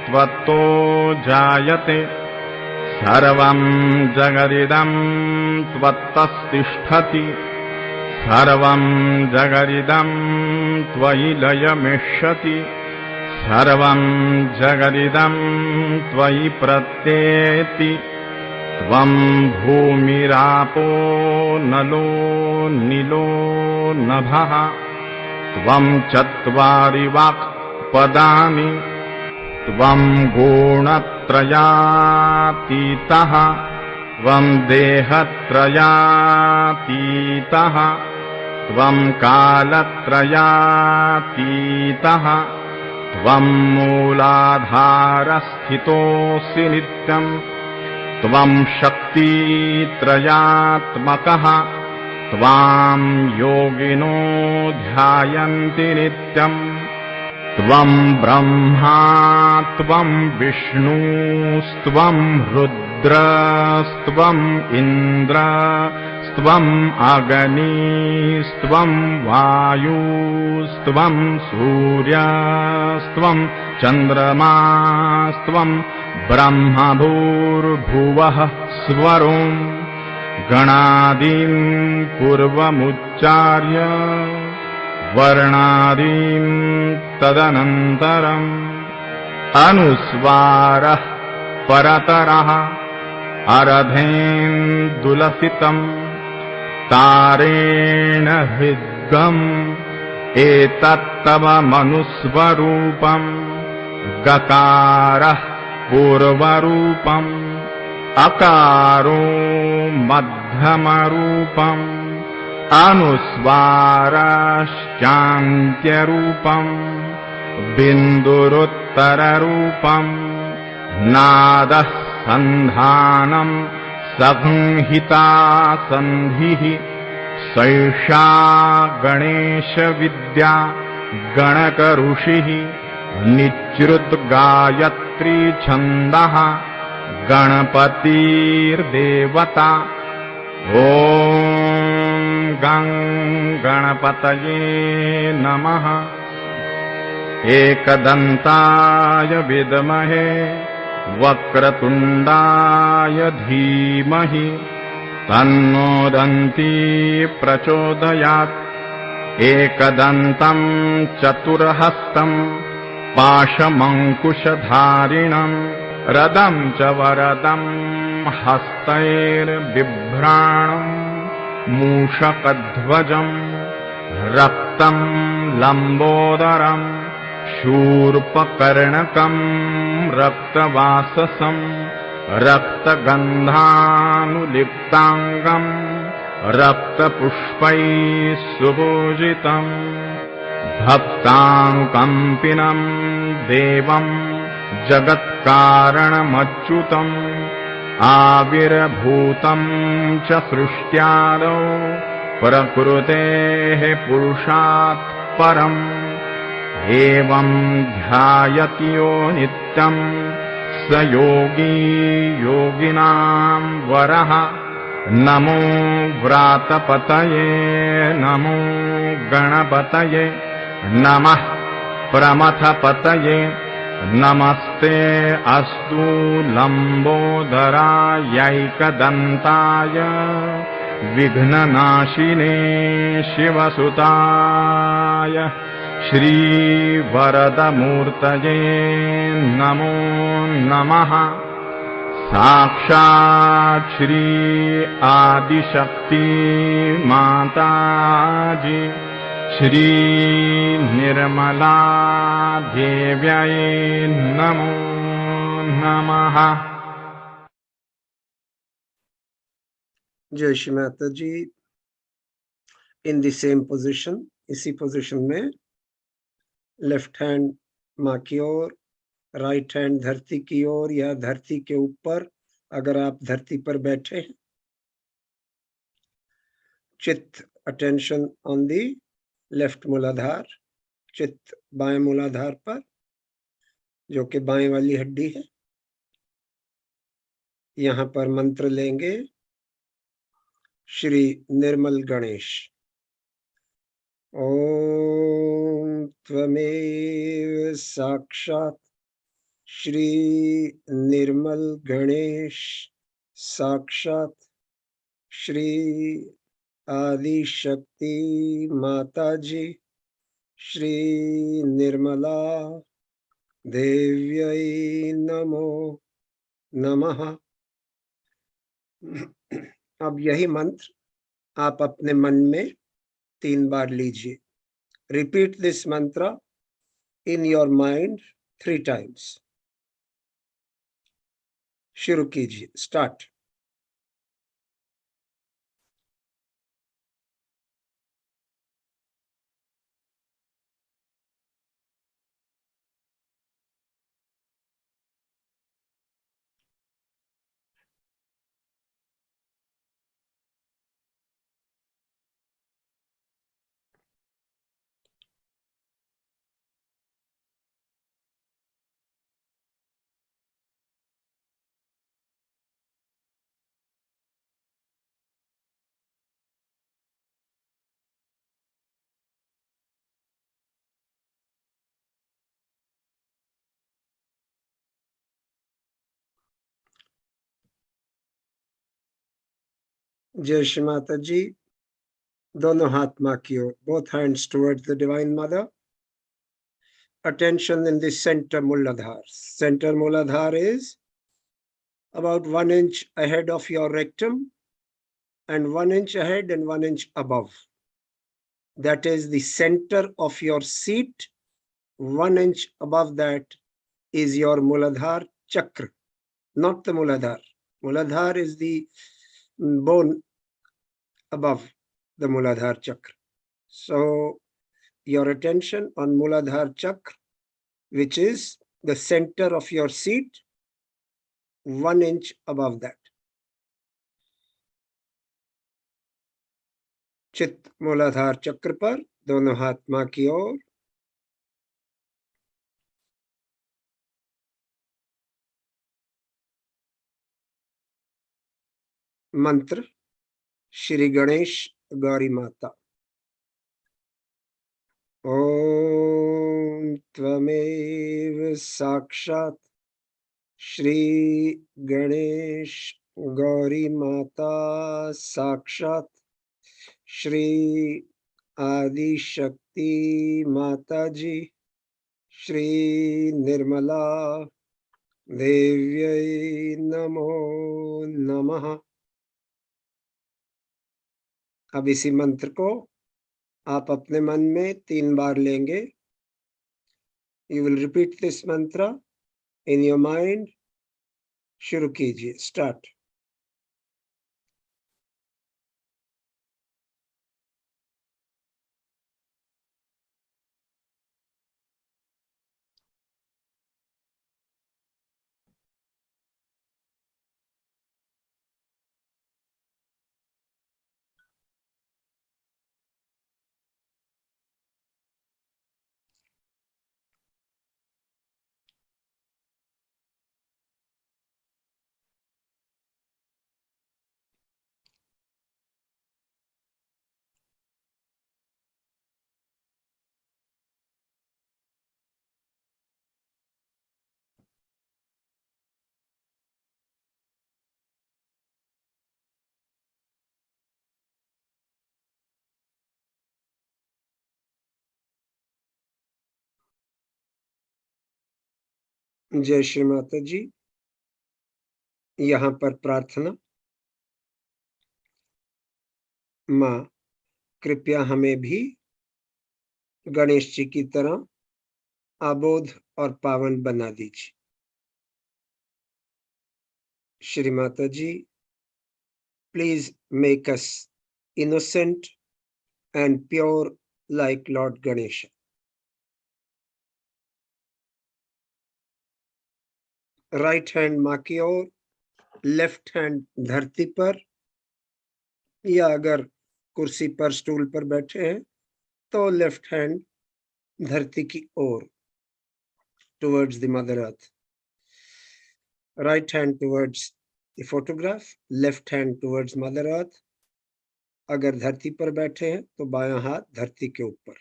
त्वत्तो जायते सर्वं जगदिदं त्वत्तस्तिष्ठति सर्वं जगदिदं त्वयि लयमिष्यति सर्वं जगदिदं त्वयि प्रत्येति त्वं भूमिरापो नलो नीलो नभः त्वं चत्वारि वाक्पदानि त्वं गुणत्रयातीतः त्वं देहत्रयातीतः त्वं कालत्रयातीतः त्वं मूलाधारस्थितोऽसि नित्यं त्वं शक्तित्रयात्मकः त्वां योगिनो ध्यायन्ति नित्यम् त्वं ब्रह्मा त्वं विष्णुस्त्वं रुद्रस्त्वम् इन्द्रस्त्वम् अग्निस्त्वं वायुस्त्वं सूर्यस्त्वं चन्द्रमास्त्वं ब्रह्मभूर्भुवः स्वरों गणादीन् पूर्वमुच्चार्य वर्णादीं तदनन्तरम् अनुस्वारः परतरः अरधेन्दुलसितम् तारेण हृद्गम् एतत्तव मनुस्वरूपम् गकारः पूर्वरूपम् अकारो मध्यमरूपम् अनुस्वारश्चान्त्यरूपम् बिन्दुरुत्तररूपम् नादः सन्धानम् संहिता सन्धिः सैषा गणेशविद्या गणकऋषिः निच्रुतगायत्री छन्दः गणपतिर्देवता ॐ गं गणपतये नमः एकदन्ताय विद्महे वक्रतुण्डाय धीमहि तन्नो दन्ती प्रचोदयात् एकदन्तं चतुर्हस्तं पाशमङ्कुशधारिणं रदं च वरदं हस्तैर्बिभ्राणं मूषकध्वजं रक्तं लम्बोदरं शूर्पकर्णकं रक्तवाससं रक्तगन्धानुलिप्ताङ्गं रक्तपुष्पैः सुपूजितं भक्तानुकम्पिनं देवं जगत्कारणमच्युतम् आविर्भूतं च सृष्ट्यादौ प्रकृतेः पुरुषात् परम् एवं ध्यायति यो नित्यं स योगी योगिनां वरः नमो व्रातपतये नमो गणपतये नमः प्रमथपतये नमस्ते अस्तु लम्बोदरायैकदन्ताय विघ्ननाशिने शिवसुताय श्रीवरदमूर्तये नमो नमः साक्षात् श्री आदिशक्ति माताजी श्री निर्मला देव्यै नमो नमः। जय श्री माता जी। इन द सेम पोजीशन, इसी पोजीशन में लेफ्ट हैंड माँ की ओर, राइट हैंड धरती की ओर या धरती के ऊपर, अगर आप धरती पर बैठे हैं। चित्त अटेंशन ऑन दी लेफ्ट मूलाधार, चित्त बाएं मूलाधार पर, जो कि बाएं वाली हड्डी है। यहाँ पर मंत्र लेंगे श्री निर्मल गणेश। ओम त्वमेव साक्षात् श्री निर्मल गणेश, साक्षात श्री आदि शक्ति माता जी, श्री निर्मला देव्यै नमो नमः। अब यही मंत्र आप अपने मन में 3 बार लीजिए। रिपीट दिस मंत्र इन योर माइंड 3 times। शुरू कीजिए, स्टार्ट। जय श्री माता जी। दोनों हाथ मां की ओर, both hands towards the divine mother. Attention in the center Muladhar. Center Muladhar is about 1 inch ahead of your rectum and 1 inch ahead and 1 inch above. That is the center of your seat. 1 inch above that is your Muladhar chakra, not the Muladhar. Muladhar is the bone above the Muladhar chakra. So your attention on Muladhar chakra, which is the center of your seat, 1 inch above that. चित्त मूलाधार चक्र पर, दोनों हाथ मां की ओर। मंत्र श्री गणेश गौरी माता। ओम त्वमेव साक्षात् श्री गणेश गौरी माता, साक्षात श्री आदि शक्ति माता जी, श्री निर्मला देव्यै नमो नमः। अब इसी मंत्र को आप अपने मन में 3 बार लेंगे। यू विल रिपीट दिस मंत्र इन योर माइंड। शुरू कीजिए, स्टार्ट। जय श्री माता जी। यहाँ पर प्रार्थना, माँ कृपया हमें भी गणेश जी की तरह आबोध और पावन बना दीजिए। Shri Mata ji, please make us innocent and pure like Lord Ganesha. Right hand माँ की ओर, लेफ्ट हैंड धरती पर, या अगर कुर्सी पर स्टूल पर बैठे हैं तो लेफ्ट हैंड धरती की ओर, towards the mother earth. Right hand towards the photograph, left hand towards mother earth. अगर धरती पर बैठे हैं तो बायां हाथ धरती के ऊपर।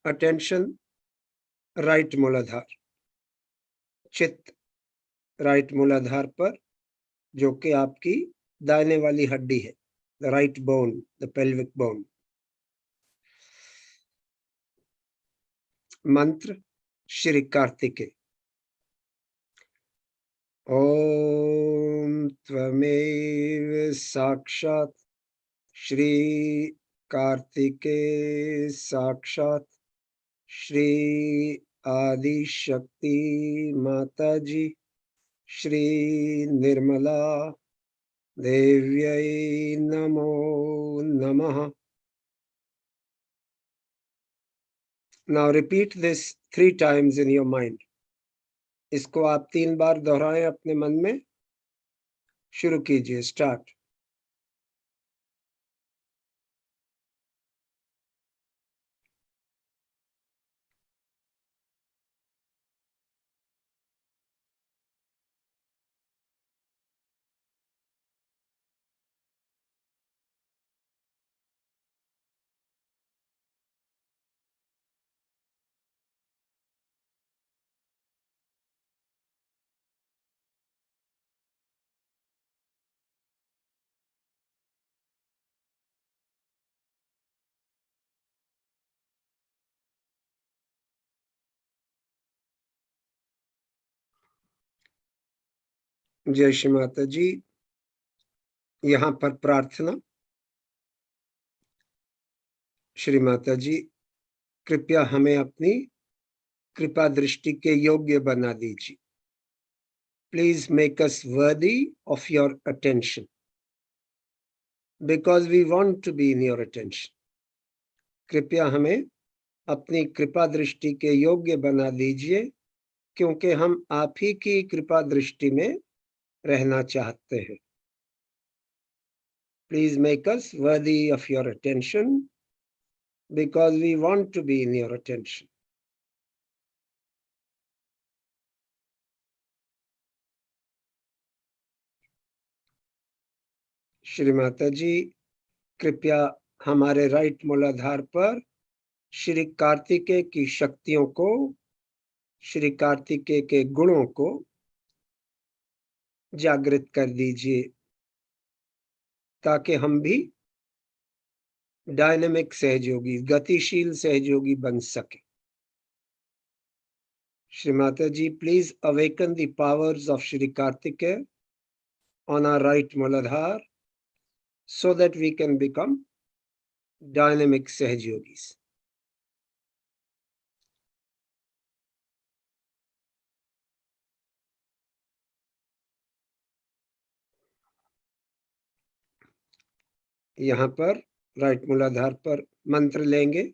अटेंशन राइट मूलाधार, चित्त राइट मूलाधार पर, जो कि आपकी दाहिने वाली हड्डी है, the right bone, the pelvic bone. मंत्र श्री कार्तिकेय। ओम त्वमेव साक्षात् श्री कार्तिकेय साक्षात् श्री आदि शक्ति माता जी श्री निर्मला देव्यै नमो नमः। Now repeat this 3 times in your mind. इसको आप 3 बार दोहराएं अपने मन में। शुरू कीजिए, स्टार्ट। जय श्री माता जी। यहाँ पर प्रार्थना। श्री माता जी, कृपया हमें अपनी कृपा दृष्टि के योग्य बना दीजिए। Please make us worthy of your attention, because we want to be in your attention. कृपया हमें अपनी कृपा दृष्टि के योग्य बना दीजिए, क्योंकि हम आप ही की कृपा दृष्टि में रहना चाहते हैं। Please make us worthy of your attention, because we want to be in your attention. Shri Mata जी, कृपया हमारे राइट मूलाधार पर श्री कार्तिकेय की शक्तियों को, श्री कार्तिकेय के गुणों को जागृत कर दीजिए, ताकि हम भी डायनेमिक सहयोगी, गतिशील सहयोगी बन सके। Shri Mata ji, please awaken the powers of Shri Kartikeya on our right Muladhar, so that we can become dynamic Sahajyogis. यहाँ पर राइट मूलाधार पर मंत्र लेंगे।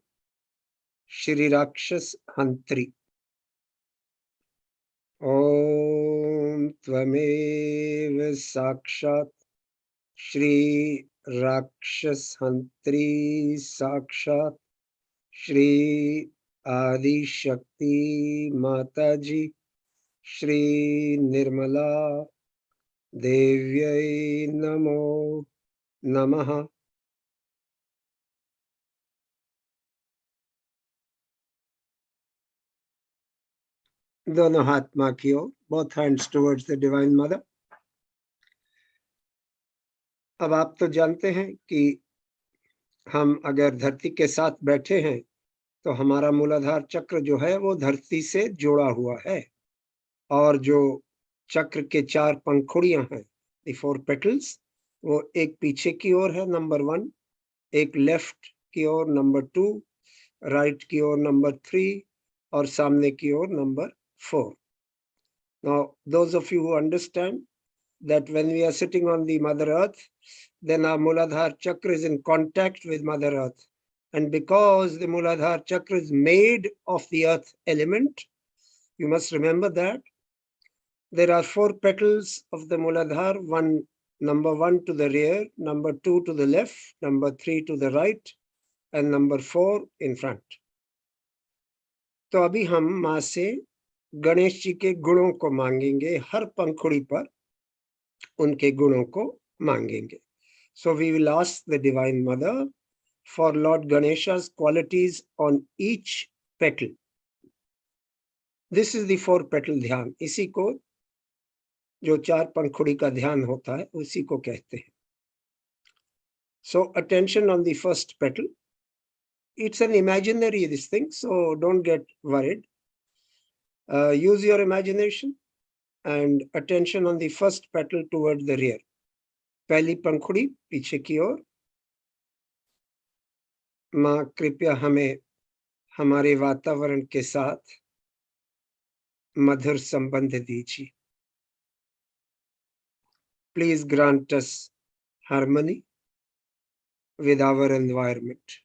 श्री राक्षस हंत्री। ओम त्वमेव साक्षात् श्री राक्षस हंत्री साक्षात् श्री आदि शक्ति माता जी श्री निर्मला देव्यै नमो नमः। दोनों हाथ मां की ओर, both hands towards the divine mother। अब आप तो जानते हैं कि हम अगर धरती के साथ बैठे हैं तो हमारा मूलाधार चक्र जो है वो धरती से जुड़ा हुआ है, और जो चक्र के 4 पंखुड़ियां हैं, the 4 petals, वो एक पीछे की ओर है नंबर 1, एक लेफ्ट की ओर नंबर 2, राइट की ओर नंबर 3 और सामने की ओर number 4। Now, those of you who understand that when we are sitting on the Mother Earth, then our Muladhara chakra is in contact with Mother Earth. And because the Muladhara chakra is made of the earth element, You must remember that there are 4 petals of the Muladhara, number 1 to the rear, number 2 to the left, number 3 to the right, and number 4 in front. तो अभी हम माँ से गणेश जी के गुणों को मांगेंगे, हर पंखुड़ी पर उनके गुणों को मांगेंगे. So we will ask the Divine Mother for Lord Ganesha's qualities on each petal. This is the 4 petal ध्यान. इसी को जो 4 पंखुड़ी का ध्यान होता है उसी को कहते हैं. So attention on the first petal. It's an imaginary this thing, so don't get worried. Use your imagination and attention on the first petal toward the rear. पहली पंखुड़ी पीछे की ओर. माँ कृपया हमें हमारे वातावरण के साथ मधुर संबंध दीजिए. Please grant us harmony with our environment.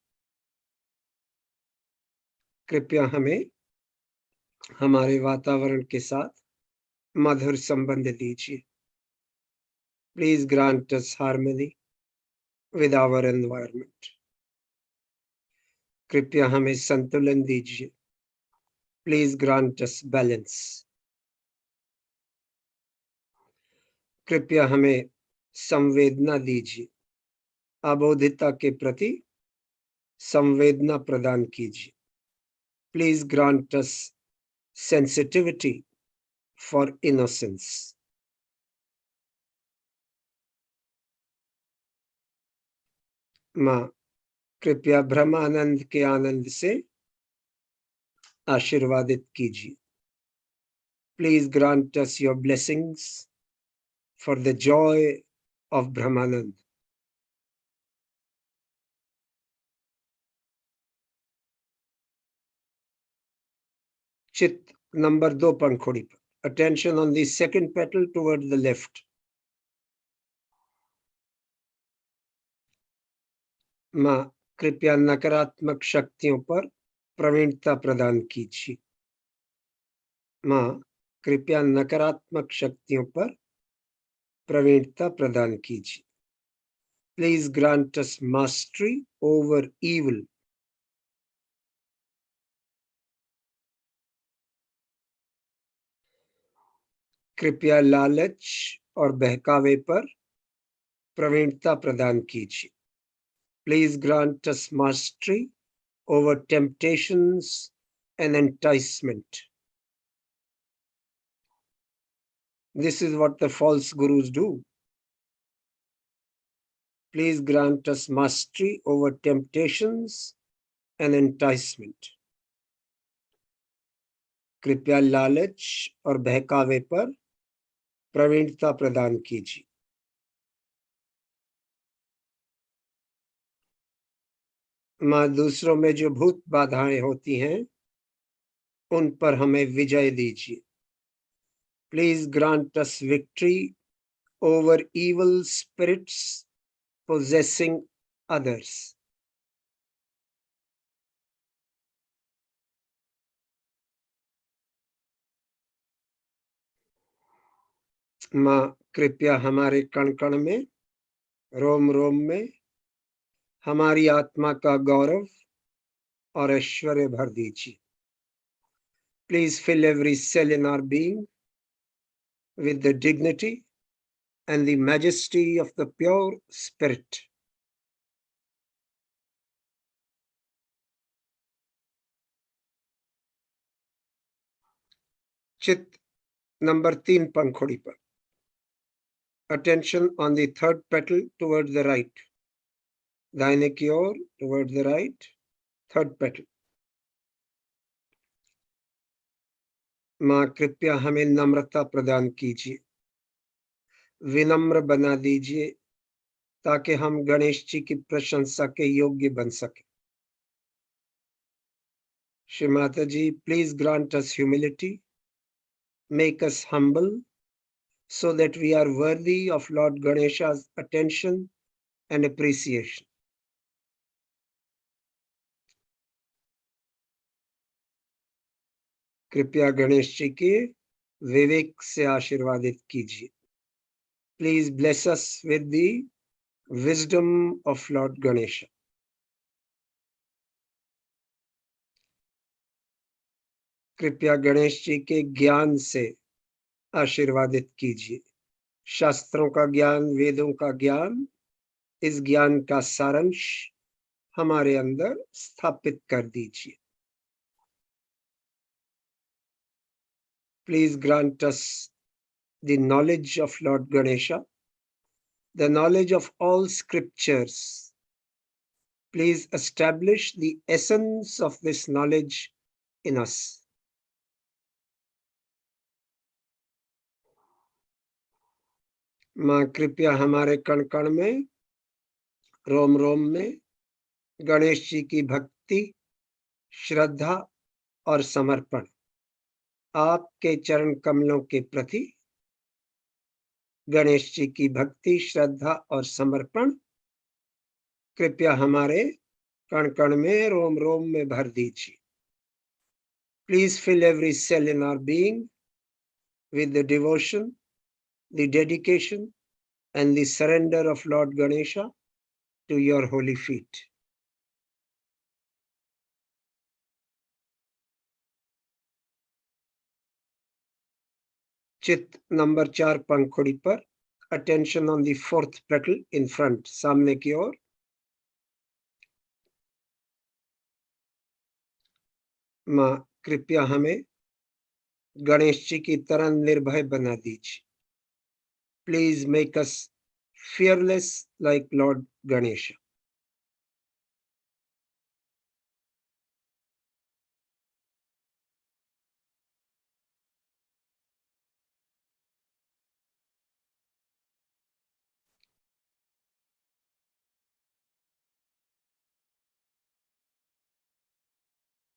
कृपया हमें हमारे वातावरण के साथ मधुर संबंध दीजिए. Please grant us harmony with our environment. कृपया हमें संतुलन दीजिए. Please grant us balance. कृपया हमें संवेदना दीजिए. अबोधिता के प्रति संवेदना प्रदान कीजिए. Please grant us sensitivity for innocence. माँ कृपया ब्रह्मानंद के आनंद से आशीर्वादित कीजिए. Please grant us your blessings for the joy of Brahmanand. चित्त नंबर 2 पंखुड़ी पर. Attention on the second petal toward the left. माँ कृपया नकारात्मक शक्तियों पर प्रवीणता प्रदान कीजिए. माँ कृपया नकारात्मक शक्तियों पर प्रवीणता प्रदान कीजिए. Please grant us mastery over evil. कृपया लालच और बहकावे पर प्रवीणता प्रदान कीजिए. Please grant us mastery over temptations and enticement. This is what the false gurus do. Please grant us mastery over temptations and enticement. कृपया लालच और बहकावे पर प्रवीणता प्रदान कीजिए. माँ दूसरों में जो भूत बाधाएं होती हैं उन पर हमें विजय दीजिए. Please grant us victory over evil spirits possessing others. माँ कृपया हमारे कण कण में, रोम रोम में हमारी आत्मा का गौरव और ऐश्वर्य भर दीजिए. Please fill every cell in our being with the dignity and the majesty of the pure spirit. चित्त नंबर 3 पंखुड़ी पर. Attention on the third petal toward the right. दाहिने की ओर toward the right, third petal. माँ कृपया हमें नम्रता प्रदान कीजिए. विनम्र बना दीजिए ताकि हम गणेश जी की प्रशंसा के योग्य बन सके. श्री माता जी, please grant us humility. Make us humble so that we are worthy of Lord Ganesha's attention and appreciation. कृपया गणेश जी के विवेक से आशीर्वादित कीजिए। Please bless us with the wisdom of Lord Ganesh. कृपया गणेश जी के ज्ञान से आशीर्वादित कीजिए। शास्त्रों का ज्ञान, वेदों का ज्ञान, इस ज्ञान का सारांश हमारे अंदर स्थापित कर दीजिए। Please grant us the knowledge of Lord Ganesha, the knowledge of all scriptures. Please establish the essence of this knowledge in us. माँ कृपया हमारे कण कण में, रोम रोम में गणेश जी की भक्ति, श्रद्धा और समर्पण, आपके चरण कमलों के प्रति गणेश जी की भक्ति, श्रद्धा और समर्पण कृपया हमारे कण कण में, रोम रोम में भर दीजिए। Please fill every cell in our being with the devotion, the dedication and the surrender of Lord Ganesha to your holy feet. चित नंबर 4 पंखुड़ी पर, attention on the fourth petal in front, सामने की ओर। माँ कृपया हमें गणेश जी की तरह निर्भय बना दीजिए। Please make us fearless like Lord Ganesha.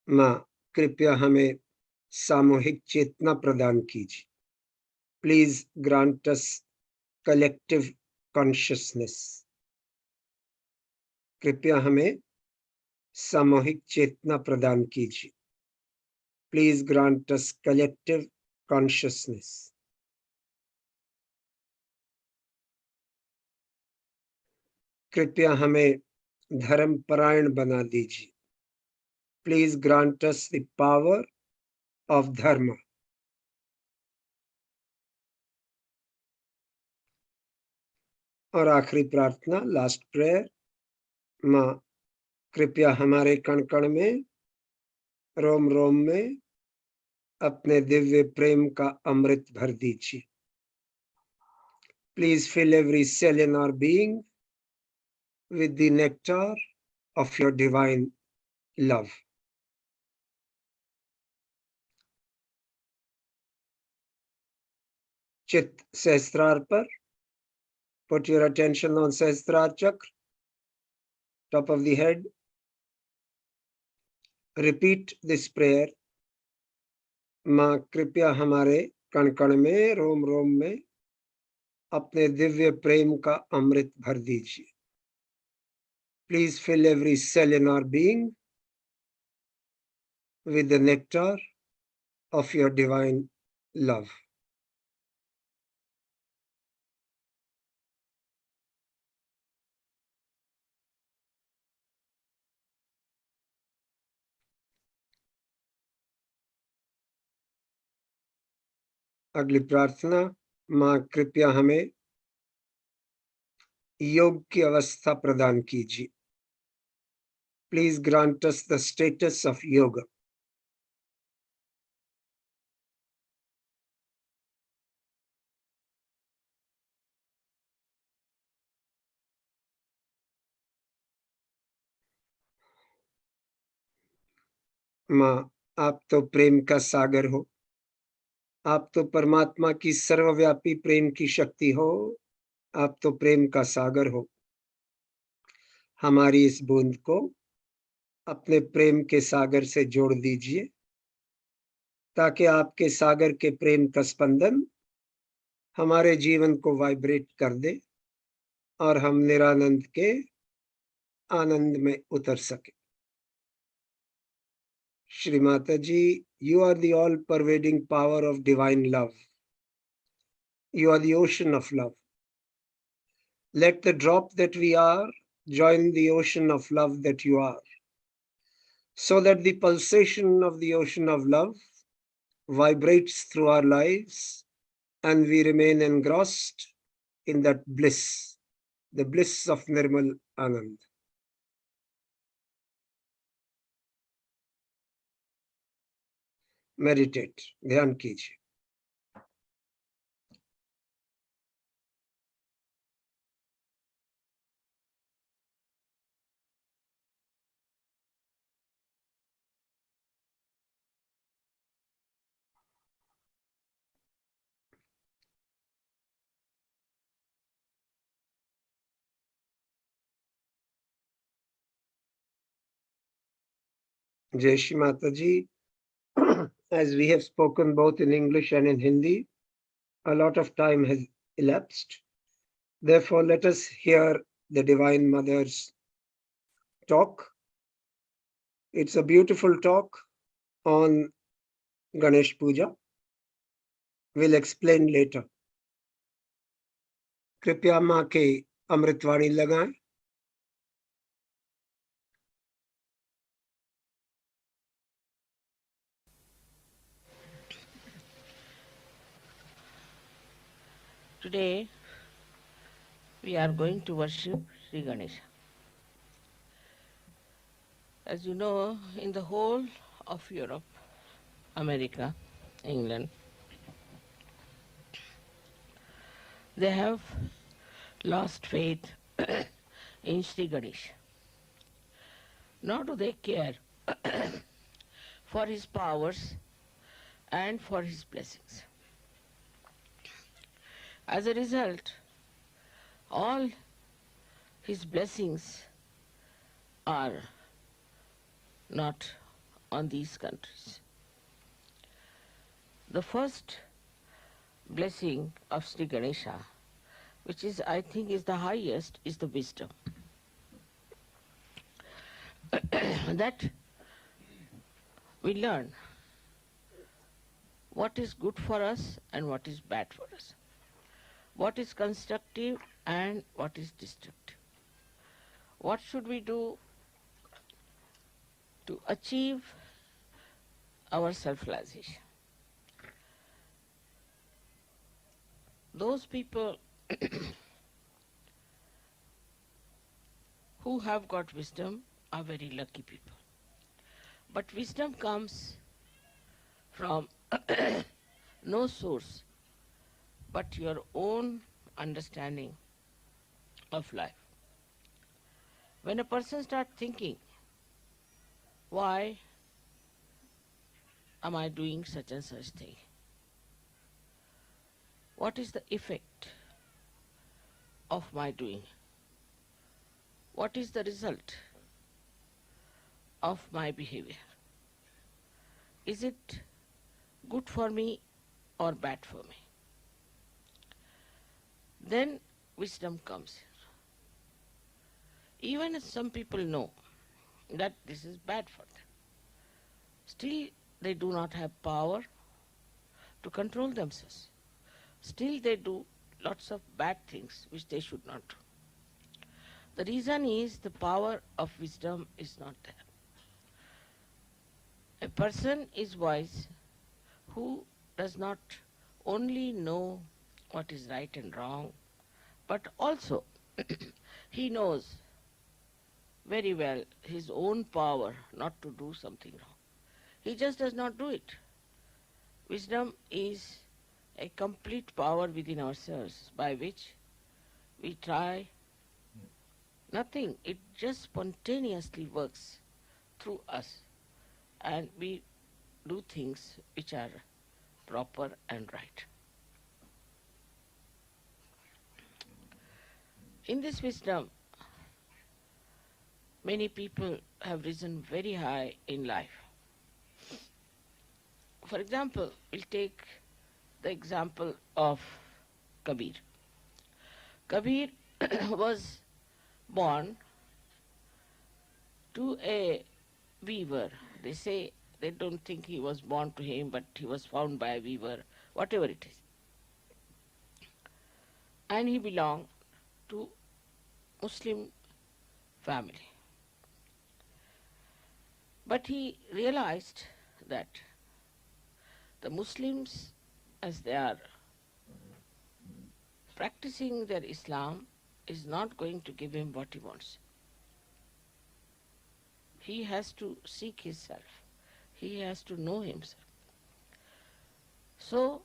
माँ कृपया हमें सामूहिक चेतना प्रदान कीजिए। Please grant us collective consciousness. कृपया हमें सामूहिक चेतना प्रदान कीजिए। Please grant us collective consciousness. कृपया हमें धर्म परायण बना दीजिए। Please grant us the power of धर्म। और आखिरी प्रार्थना, लास्ट प्रेयर। माँ कृपया हमारे कण कण में, रोम रोम में अपने दिव्य प्रेम का अमृत भर दीजिए। Please fill every cell in our being with the nectar of your divine love. चित सहस्त्रार पर, put your attention on Sahasrara Chakra, top of the head. Repeat this prayer. माँ कृपया हमारे कण कण में, रोम रोम में अपने दिव्य प्रेम का अमृत भर दीजिए। Please fill every cell in our being with the nectar of your divine love. अगली प्रार्थना, माँ कृपया हमें योग की अवस्था प्रदान कीजिए। Please grant us the status of yoga. माँ आप तो प्रेम का सागर हो, आप तो परमात्मा की सर्वव्यापी प्रेम की शक्ति हो, आप तो प्रेम का सागर हो। हमारी इस बूंद को अपने प्रेम के सागर से जोड़ दीजिए, ताकि आपके सागर के प्रेम का स्पंदन हमारे जीवन को वाइब्रेट कर दे और हम निरानंद के आनंद में उतर सके। Shri Mataji, you are the all-pervading power of divine love. You are the ocean of love. Let the drop that we are join the ocean of love that you are, so that the pulsation of the ocean of love vibrates through our lives and we remain engrossed in that bliss, the bliss of Nirmal Anand. Meditate, ध्यान कीजिए. Jai Shri Mataji, as we have spoken both in English and in Hindi, a lot of time has elapsed. Therefore, let us hear the Divine Mother's talk. It's a beautiful talk on Ganesh Puja. We'll explain later. कृपया माँ के अमृतवाणी लगाएं. Today we are going to worship Sri Ganesha. As you know, in the whole of Europe, America, England, they have lost faith in Sri Ganesha. Nor do they care for his powers and for his blessings. As a result, all his blessings are not on these countries. The first blessing of Sri Ganesha, which is, I think, is the highest, is the wisdom. That we learn what is good for us and what is bad for us, what is constructive and what is destructive. What should we do to achieve our self-realization? Those people who have got wisdom are very lucky people. But wisdom comes from no source but your own understanding of life. When a person starts thinking, why am I doing such and such thing? What is the effect of my doing? What is the result of my behavior? Is it good for me or bad for me? Then wisdom comes here. Even if some people know that this is bad for them, still they do not have power to control themselves. Still they do lots of bad things which they should not do. The reason is the power of wisdom is not there. A person is wise who does not only know what is right and wrong, but also he knows very well his own power not to do something wrong. He just does not do it. Wisdom is a complete power within ourselves by which we try nothing. It just spontaneously works through us and we do things which are proper and right. In this wisdom, many people have risen very high in life. For example, we'll take the example of Kabir. Kabir was born to a weaver. They say They don't think he was born to him, but he was found by a weaver, whatever it is. And he belonged to Muslim family. But he realized that the Muslims, as they are practicing their Islam, is not going to give him what he wants. He has to seek himself. He has to know himself. So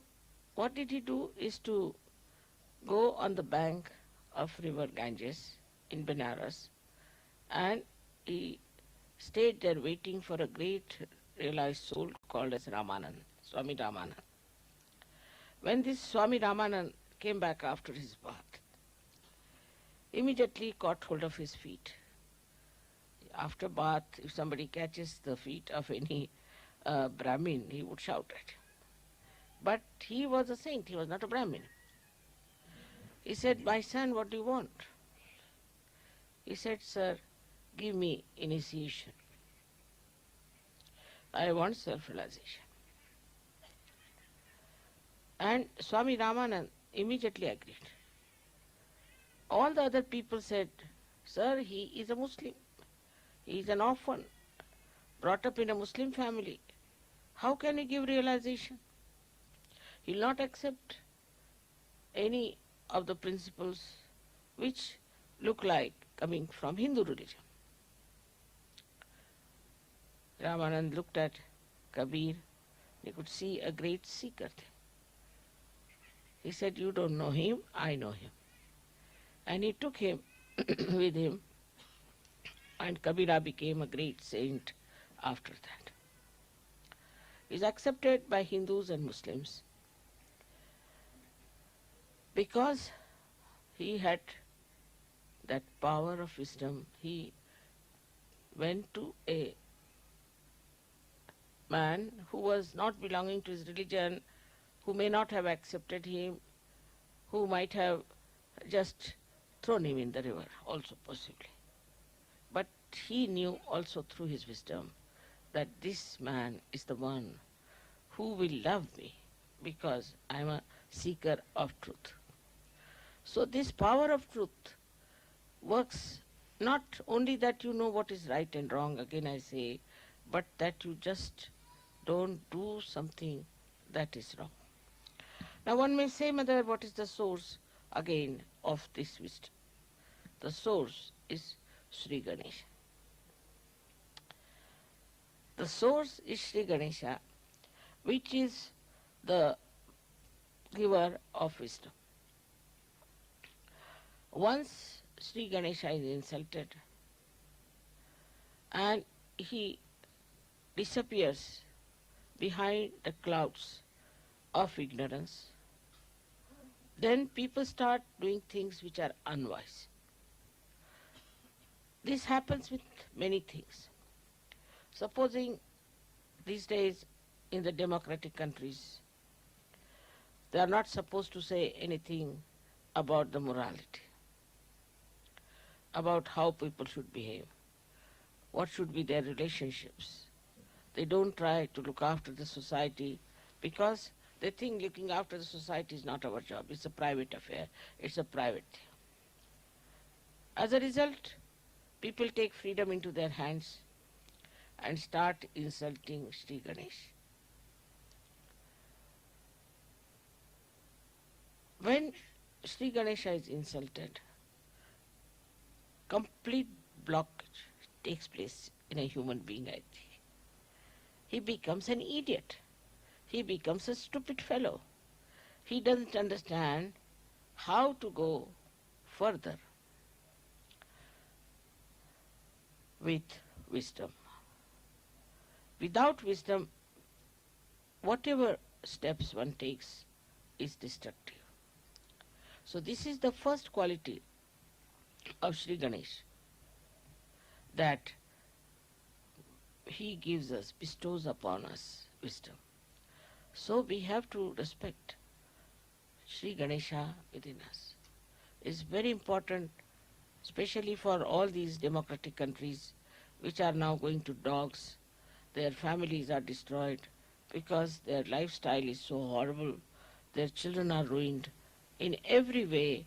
what did he do is to go on the bank of river Ganges in Benares, and he stayed there waiting for a great realized soul called as Ramanand, Swami Ramanand. When this Swami Ramanand came back after his bath, immediately caught hold of his feet. After bath, if somebody catches the feet of any Brahmin, he would shout at him. But he was a saint, he was not a Brahmin. He said, "My son, what do you want?" He said, "Sir, give me initiation. I want self-realization." And Swami Ramanand immediately agreed. All the other people said, "Sir, he is a Muslim. He is an orphan, brought up in a Muslim family. How can he give realization? He will not accept any of the principles which look like coming from Hindu religion." Ramanand looked at Kabir. He could see a great seeker there. He said, "You don't know him, I know him." And he took him with him, and Kabira became a great saint after that. He is accepted by Hindus and Muslims because he had that power of wisdom. He went to a man who was not belonging to his religion, who may not have accepted him, who might have just thrown him in the river also possibly. But he knew also through his wisdom that this man is the one who will love me because I am a seeker of truth. So this power of truth works not only that you know what is right and wrong, again I say, but that you just don't do something that is wrong. Now one may say, Mother, what is the source again of this wisdom? The source is Sri Ganesha. The source is Sri Ganesha, which is the giver of wisdom. Once Sri Ganesha is insulted and he disappears behind the clouds of ignorance, then people start doing things which are unwise. This happens with many things. Supposing these days in the democratic countries, they are not supposed to say anything about the morality, about how people should behave, what should be their relationships. They don't try to look after the society because they think looking after the society is not our job. It's a private affair. It's a private thing. As a result, people take freedom into their hands and start insulting Sri Ganesh. When Sri Ganesha is insulted, complete blockage takes place in a human being, I think. He becomes an idiot. He becomes a stupid fellow. He doesn't understand how to go further with wisdom. Without wisdom, whatever steps one takes is destructive. So this is the first quality of Sri Ganesh, that he gives us, bestows upon us wisdom. So we have to respect Sri Ganesha within us. It's very important, especially for all these democratic countries which are now going to dogs, their families are destroyed because their lifestyle is so horrible, their children are ruined. In every way,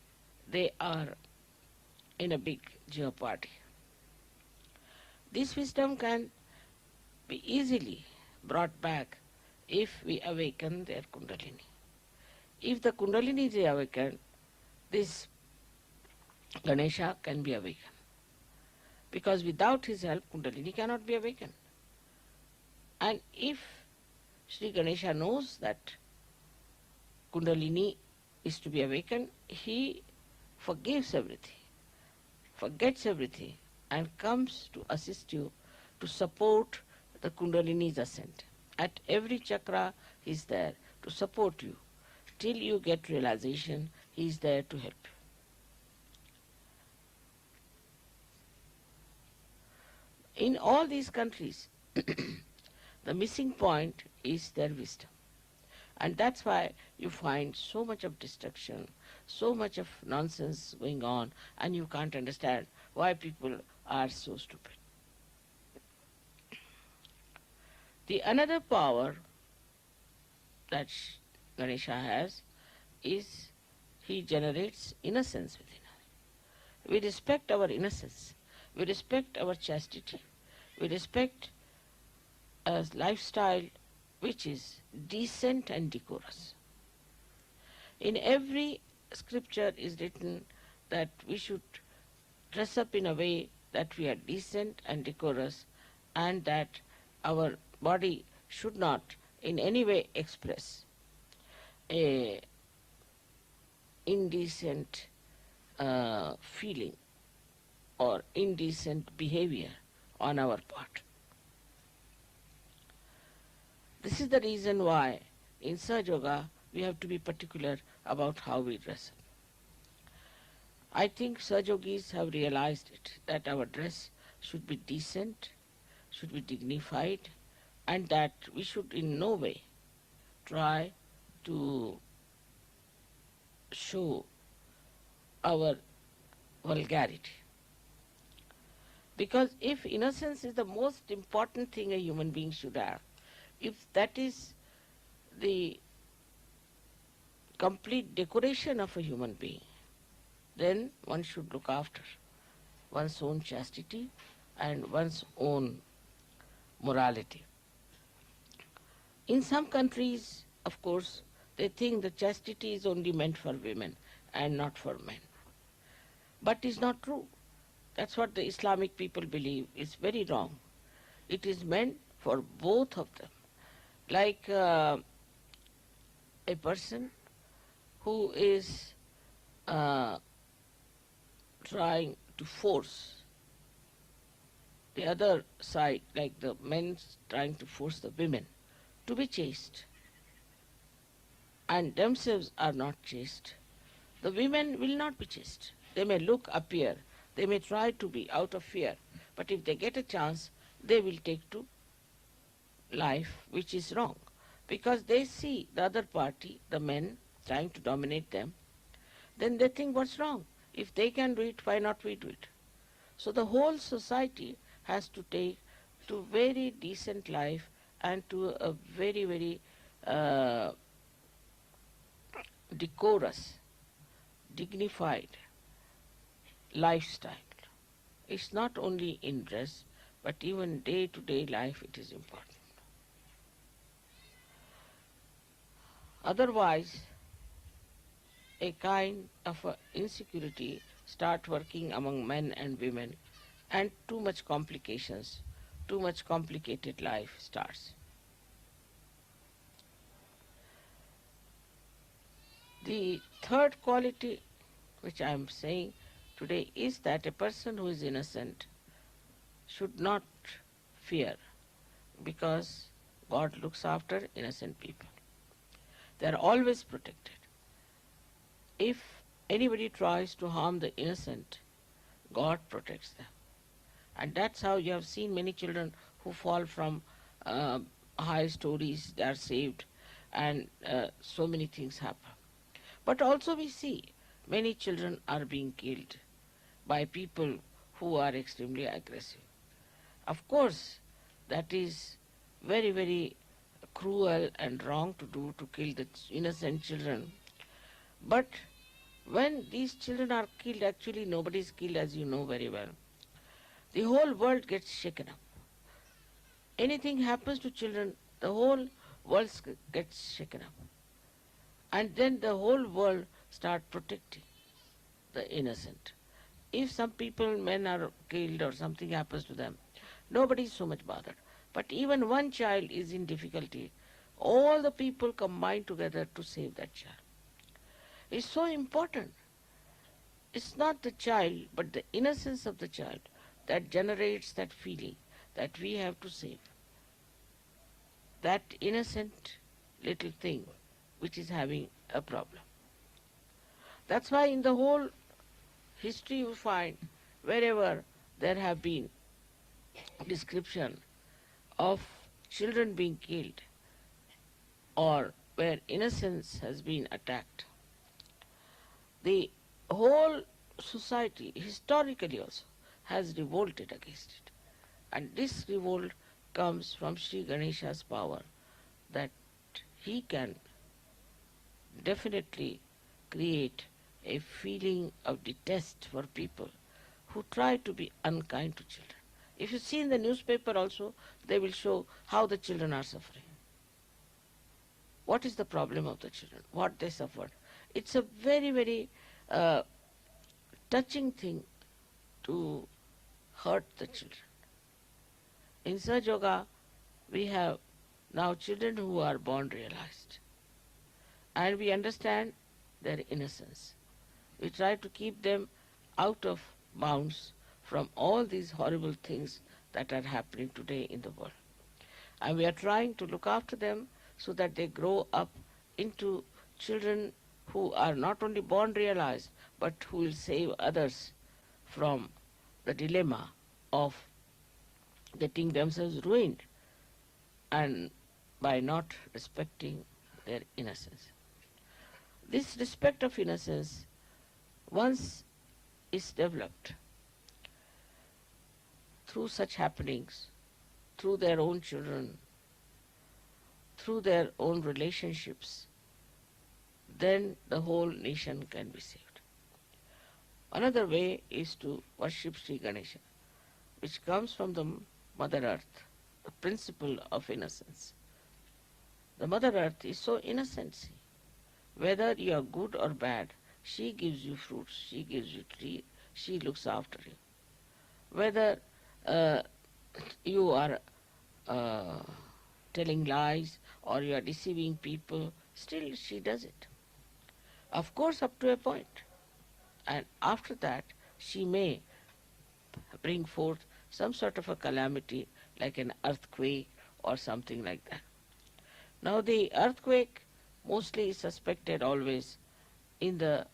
they are in a big jeopardy. This wisdom can be easily brought back if we awaken their Kundalini. If the Kundalini is awakened, this Ganesha can be awakened. Because without his help, Kundalini cannot be awakened. And if Sri Ganesha knows that Kundalini is to be awakened, he forgives everything, forgets everything, and comes to assist you to support the Kundalini's ascent. At every chakra, he is there to support you. Till you get realization, he is there to help you. In all these countries, the missing point is their wisdom. And that's why you find so much of destruction, so much of nonsense going on, and you can't understand why people are so stupid. The another power that Ganesha has is he generates innocence within us. We respect our innocence. We respect our chastity. We respect a lifestyle which is decent and decorous. In every scripture is written that we should dress up in a way that we are decent and decorous, and that our body should not in any way express a indecent feeling or indecent behavior on our part. This is the reason why in SahajaYoga we have to be particular about how we dress up. I think Sahajogis have realized it, that our dress should be decent, should be dignified, and that we should in no way try to show our vulgarity. Because if innocence is the most important thing a human being should have, if that is the complete decoration of a human being, then one should look after one's own chastity and one's own morality. In some countries, of course, they think that chastity is only meant for women and not for men. But it's not true. That's what the Islamic people believe. It's very wrong. It is meant for both of them. Like a person who is trying to force the other side, like the men trying to force the women to be chaste, and themselves are not chaste, the women will not be chaste. They may appear, they may try to be out of fear, but if they get a chance, they will take to life which is wrong, because they see the other party, the men, trying to dominate them. Then they think, what's wrong? If they can do it, why not we do it? So the whole society has to take to very decent life and to a very, very decorous, dignified lifestyle. It's not only in dress, but even day-to-day life it is important. Otherwise, a kind of insecurity start working among men and women, and too much complications, too much complicated life starts. The third quality which I am saying today is that a person who is innocent should not fear, because God looks after innocent people. They are always protected. If anybody tries to harm the innocent, God protects them. And that's how you have seen many children who fall from high stories, they are saved, and so many things happen. But also we see many children are being killed by people who are extremely aggressive. Of course, that is very, very cruel and wrong to do, to kill the innocent children. But when these children are killed, actually nobody is killed, as you know very well. The whole world gets shaken up. Anything happens to children, the whole world gets shaken up. And then the whole world start protecting the innocent. If some people, men are killed or something happens to them, nobody is so much bothered. But even one child is in difficulty, all the people combine together to save that child. It's so important. It's not the child, but the innocence of the child that generates that feeling that we have to save that innocent little thing which is having a problem. That's why in the whole history you find wherever there have been description of children being killed or where innocence has been attacked, the whole society historically also has revolted against it. And this revolt comes from Sri Ganesha's power, that he can definitely create a feeling of detest for people who try to be unkind to children. If you see in the newspaper also, they will show how the children are suffering. What is the problem of the children? What they suffered? It's a very, very touching thing to hurt the children. In SahajaYoga, we have now children who are born realized. And we understand their innocence. We try to keep them out of bounds from all these horrible things that are happening today in the world. And we are trying to look after them so that they grow up into children who are not only born realized, but who will save others from the dilemma of getting themselves ruined and by not respecting their innocence. This respect of innocence, once is developed through such happenings, through their own children, through their own relationships, then the whole nation can be saved. Another way is to worship Sri Ganesha, which comes from the Mother Earth, the principle of innocence. The Mother Earth is so innocent. See. Whether you are good or bad, she gives you fruits, she gives you trees, she looks after you. Whether you are telling lies or you are deceiving people, still she does it. Of course, up to a point. And after that, she may bring forth some sort of a calamity like an earthquake or something like that. Now the earthquake mostly is suspected always in the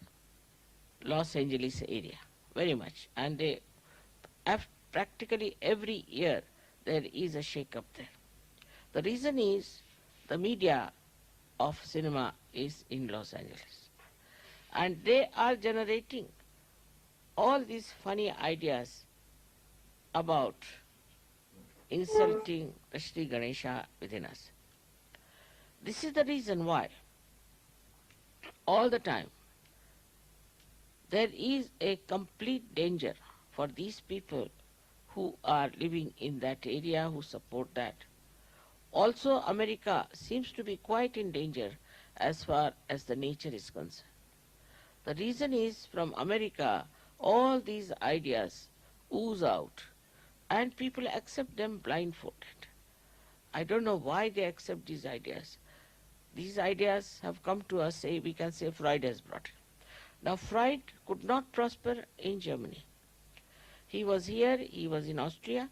Los Angeles area, very much. And they practically every year there is a shake-up there. The reason is the media of cinema is in Los Angeles. And they are generating all these funny ideas about insulting the Sri Ganesha within us. This is the reason why all the time there is a complete danger for these people who are living in that area, who support that. Also, America seems to be quite in danger as far as the nature is concerned. The reason is from America all these ideas ooze out and people accept them blindfolded. I don't know why they accept these ideas. These ideas have come to us, say, we can say Freud has brought it. Now Freud could not prosper in Germany. He was here, he was in Austria.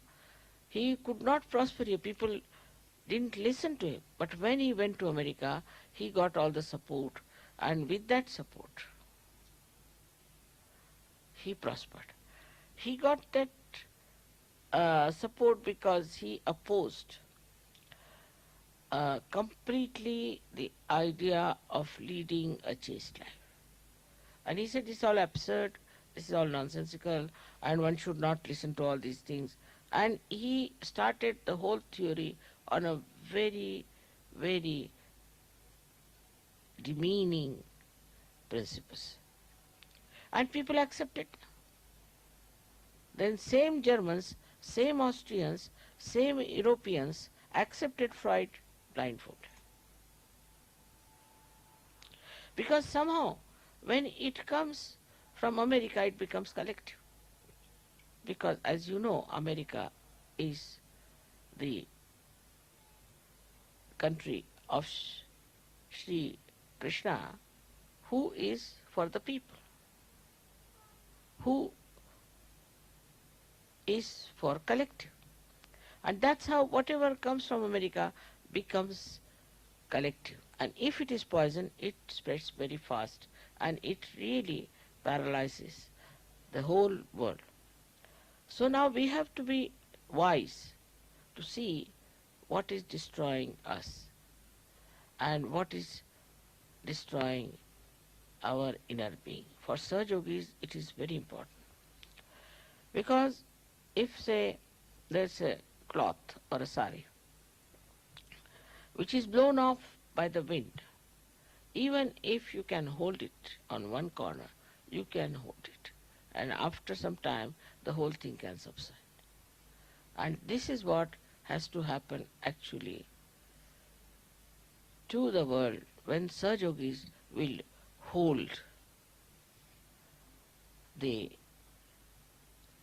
He could not prosper here. People didn't listen to him. But when he went to America, he got all the support. And with that support, he prospered. He got that support because he opposed completely the idea of leading a chaste life. And he said, this is all absurd, this is all nonsensical, and one should not listen to all these things. And he started the whole theory on a very, very demeaning principles. And people accept it. Then same Germans, same Austrians, same Europeans accepted Freud blindfold. Because somehow when it comes from America, it becomes collective. Because as you know, America is the country of Sri Krishna, who is for the people, who is for collective. And that's how whatever comes from America becomes collective. And if it is poison, it spreads very fast and it really paralyzes the whole world. So now we have to be wise to see what is destroying us and what is destroying our inner being. For Sahaja Yogis, it is very important. Because if, say, there's a cloth or a sari which is blown off by the wind, even if you can hold it on one corner, you can hold it. And after some time, the whole thing can subside. And this is what has to happen actually to the world when Sahaja Yogis will hold the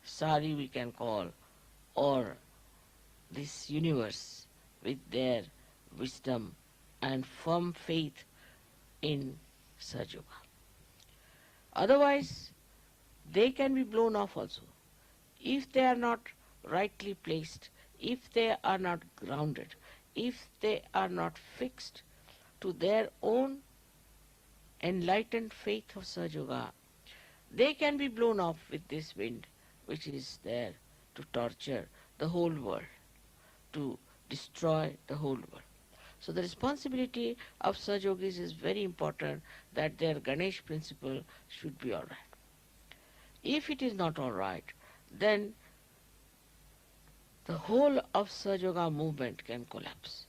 sari, we can call, or this universe with their wisdom and firm faith in Sahaja Yoga. Otherwise, they can be blown off also. If they are not rightly placed, if they are not grounded, if they are not fixed to their own enlightened faith of Sahaja Yoga, they can be blown off with this wind which is there to torture the whole world, to destroy the whole world. So the responsibility of Sahaja Yogis is very important, that their Ganesh principle should be all right. If it is not all right, then the whole of Sahaja Yoga movement can collapse.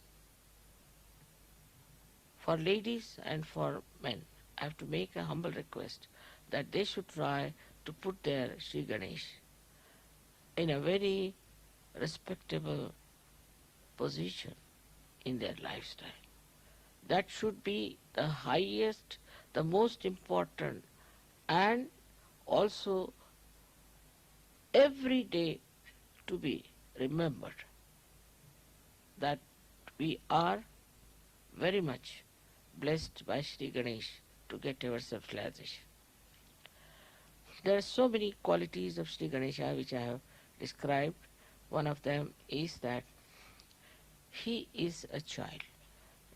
For ladies and for men, I have to make a humble request that they should try to put their Sri Ganesh in a very respectable position in their lifestyle. That should be the highest, the most important, and also every day to be remembered that we are very much blessed by Sri Ganesh to get our self-realization. There are so many qualities of Sri Ganesha which I have described. One of them is that he is a child.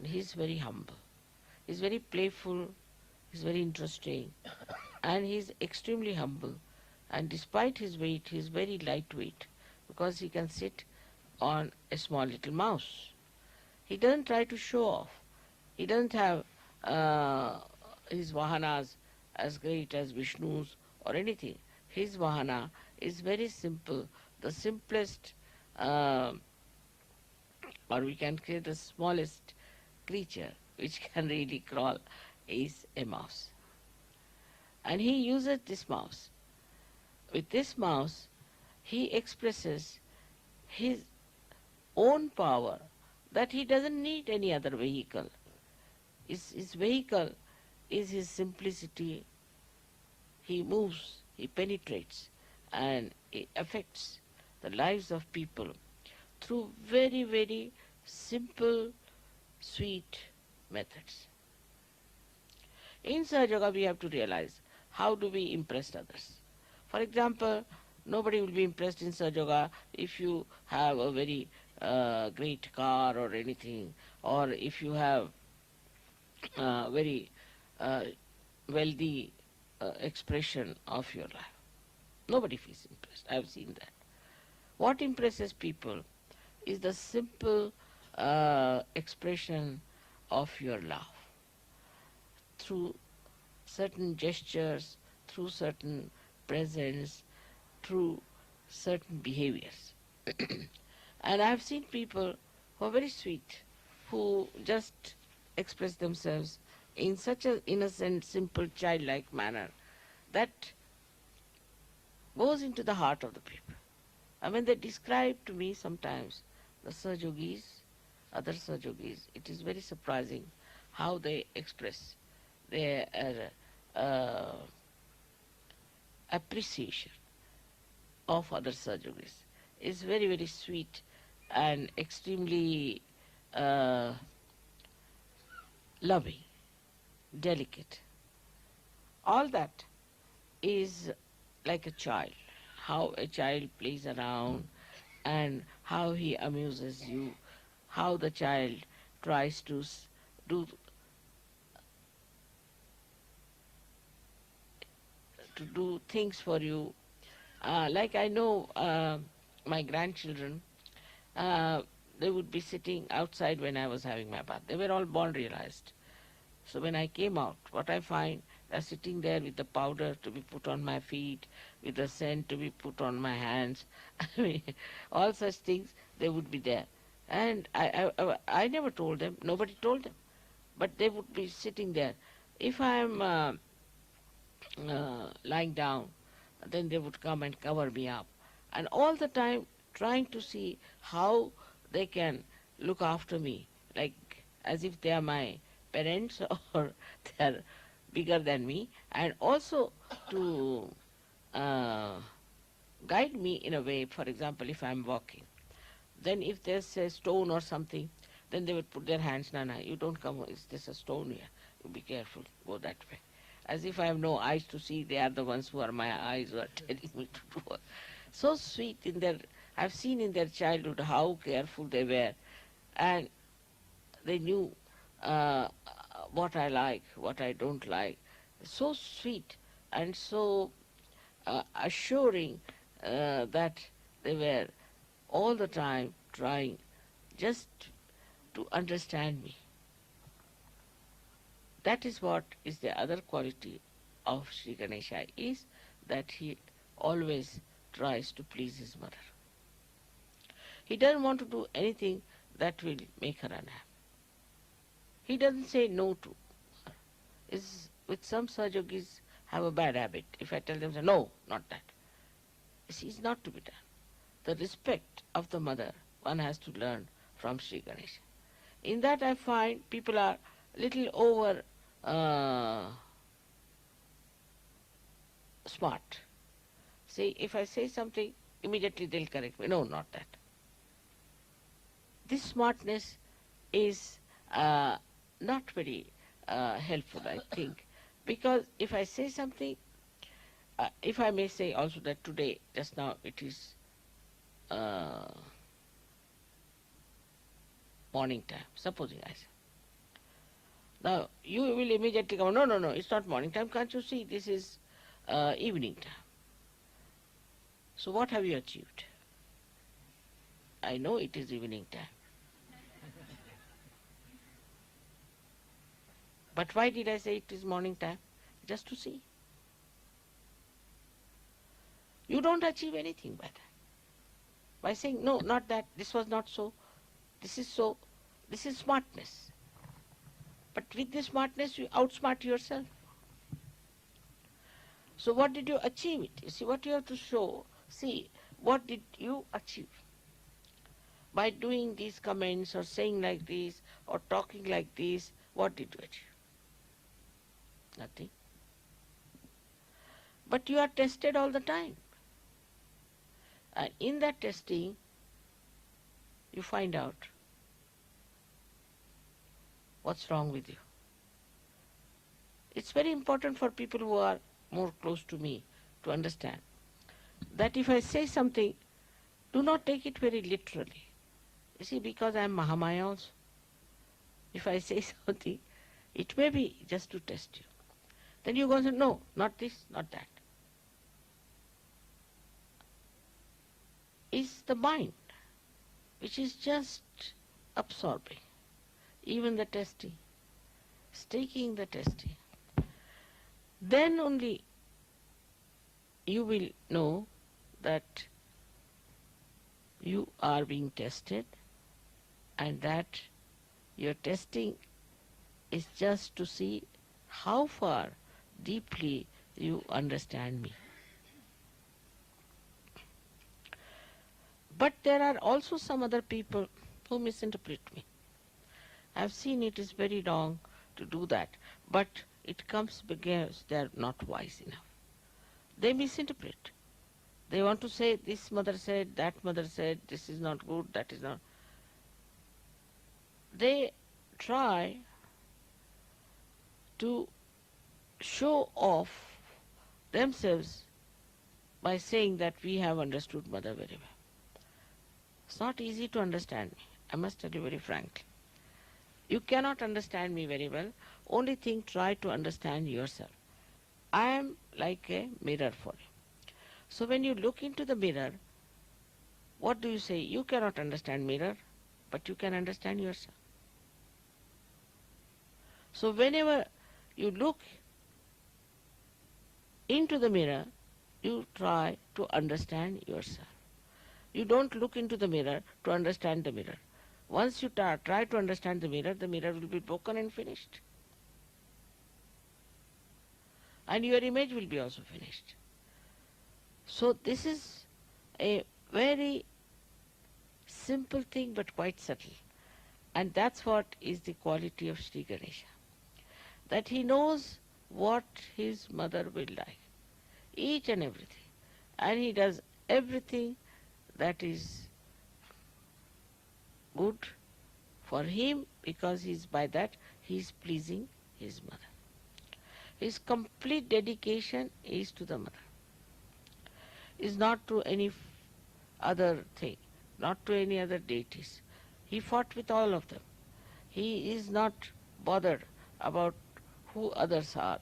He is very humble. He is very playful. He is very interesting. And he is extremely humble. And despite his weight, he is very lightweight because he can sit on a small little mouse. He doesn't try to show off. He doesn't have his vahanas as great as Vishnu's or anything. His vahana is very simple. The simplest, or we can say the smallest creature which can really crawl is a mouse. And he uses this mouse. With this mouse, he expresses his own power, that he doesn't need any other vehicle. His vehicle is his simplicity. He moves, he penetrates, and he affects the lives of people through very, very simple, sweet methods. In Sahaja Yoga, we have to realize how do we impress others. For example, nobody will be impressed in Sahaja Yoga if you have a very great car or anything, or if you have very wealthy expression of your life. Nobody feels impressed. I have seen that. What impresses people is the simple expression of your love through certain gestures, through certain presence, through certain behaviors. And I have seen people who are very sweet, who just express themselves in such an innocent, simple, childlike manner that goes into the heart of the people. And when they describe to me sometimes the Sahajogis, other Sahajogis, it is very surprising how they express their appreciation of other Sahajogis. It's very, very sweet and extremely loving, delicate. All that is like a child, how a child plays around and how he amuses you, how the child tries to do things for you. Like I know my grandchildren, uh, they would be sitting outside when I was having my bath. They were all born realized. So when I came out, what I find, they're sitting there with the powder to be put on my feet, with the scent to be put on my hands. I mean, all such things, they would be there. And I never told them, nobody told them. But they would be sitting there. If I'm lying down, then they would come and cover me up. And all the time trying to see how they can look after me, like as if they are my parents or they are bigger than me, and also to guide me in a way. For example, if I'm walking, then if there's a stone or something, then they would put their hands, Nana, you don't come, is this a stone here? You be careful, go that way. As if I have no eyes to see, they are the ones who are my eyes who are telling me to do. So sweet in their, I've seen in their childhood how careful they were, and they knew what I like, what I don't like. So sweet and so assuring that they were all the time trying just to understand me. That is what is the other quality of Sri Ganesha, is that he always tries to please his mother. He doesn't want to do anything that will make her unhappy. He doesn't say no to her. With some Sahajogis have a bad habit. If I tell them, no, not that. This is not to be done. The respect of the mother one has to learn from Sri Ganesha. In that I find people are little over smart. See, if I say something, immediately they'll correct me. No, not that. This smartness is not very helpful, I think, because if I say something, if I may say also that today, just now, it is morning time, supposing I say. Now, you will immediately come, no, it's not morning time, can't you see, this is evening time. So what have you achieved? I know it is evening time. But why did I say it is morning time? Just to see. You don't achieve anything by that. By saying, no, not that, this was not so, this is so, this is smartness. But with this smartness, you outsmart yourself. So what did you achieve it? You see, what you have to show, see, what did you achieve? By doing these comments or saying like this or talking like this, what did you achieve? Nothing. But you are tested all the time. And in that testing, you find out what's wrong with you. It's very important for people who are more close to me to understand that if I say something, do not take it very literally. You see, because I am Mahamaya also. If I say something, it may be just to test you. Then you go and say, no, not this, not that. It's the mind which is just absorbing, even the testing, taking the testing. Then only you will know that you are being tested and that your testing is just to see how far deeply you understand me. But there are also some other people who misinterpret me. I've seen it is very wrong to do that, but it comes because they are not wise enough. They misinterpret. They want to say, this mother said, that mother said, this is not good, that is not. They try to show off themselves by saying that we have understood mother very well. It's not easy to understand me, I must tell you very frankly. You cannot understand me very well. Only thing, try to understand yourself. I am like a mirror for you. So when you look into the mirror, what do you say? You cannot understand mirror, but you can understand yourself. So whenever you look into the mirror, you try to understand yourself. You don't look into the mirror to understand the mirror. Once you try to understand the mirror will be broken and finished. And your image will be also finished. So this is a very simple thing but quite subtle. And that's what is the quality of Sri Ganesha. That he knows what his mother will like. Each and everything. And he does everything that is good for him, because by that he is pleasing his mother. His complete dedication is to the mother. Is not to any other thing, not to any other deities. He fought with all of them. He is not bothered about who others are.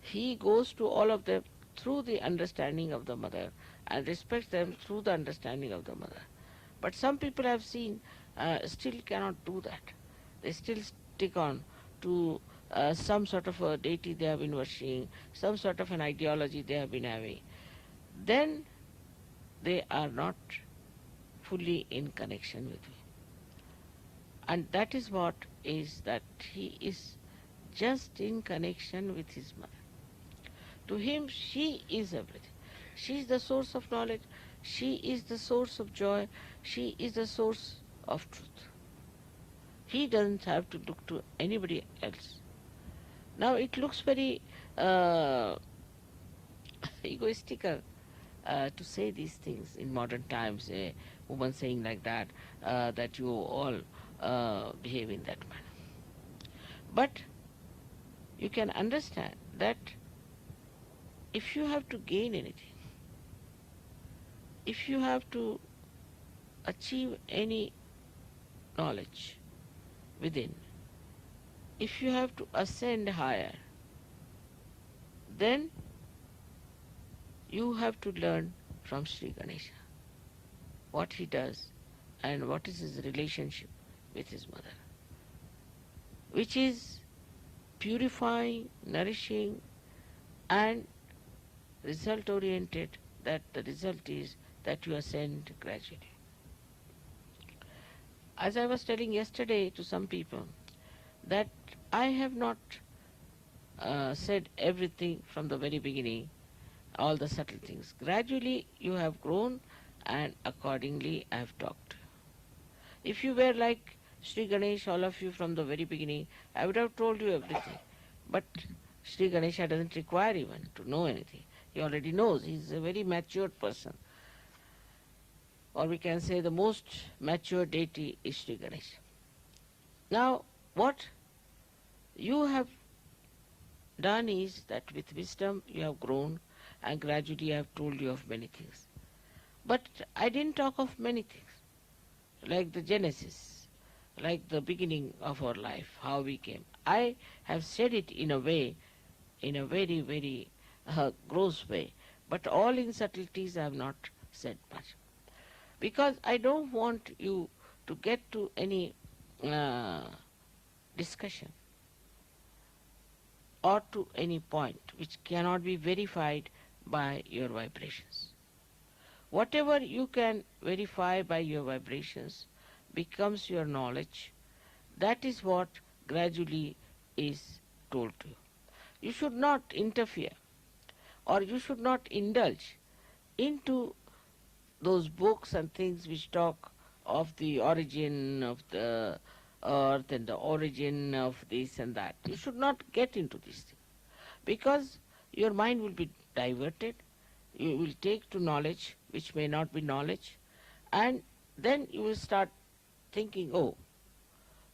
He goes to all of them through the understanding of the mother and respects them through the understanding of the mother. But some people I've seen still cannot do that. They still stick on to some sort of a deity they have been worshipping, some sort of an ideology they have been having. Then they are not fully in connection with me. And that is what is that he is just in connection with his mother. To him, she is everything. She is the source of knowledge. She is the source of joy. She is the source of truth. He doesn't have to look to anybody else. Now it looks very egoistical to say these things in modern times, a woman saying like that, that you all behave in that manner. But you can understand that if you have to gain anything, if you have to achieve any knowledge within, if you have to ascend higher, then you have to learn from Sri Ganesha what he does and what is his relationship with his mother, which is purifying, nourishing, and result oriented, that the result is that you ascend gradually. As I was telling yesterday to some people, that I have not said everything from the very beginning, all the subtle things. Gradually you have grown, and accordingly I have talked. If you were like Sri Ganesh, all of you from the very beginning, I would have told you everything. But Sri Ganesha doesn't require even to know anything. He already knows. He is a very matured person. Or we can say the most mature deity is Sri Ganesha. Now, what you have done is that with wisdom you have grown, and gradually I have told you of many things. But I didn't talk of many things, like the genesis, like the beginning of our life, how we came. I have said it in a way, in a very, very gross way, but all in subtleties I have not said much. Because I don't want you to get to any discussion or to any point which cannot be verified by your vibrations. Whatever you can verify by your vibrations, becomes your knowledge. That is what gradually is told to you. You should not interfere or you should not indulge into those books and things which talk of the origin of the earth and the origin of this and that. You should not get into these things because your mind will be diverted. You will take to knowledge which may not be knowledge, and then you will start thinking, oh,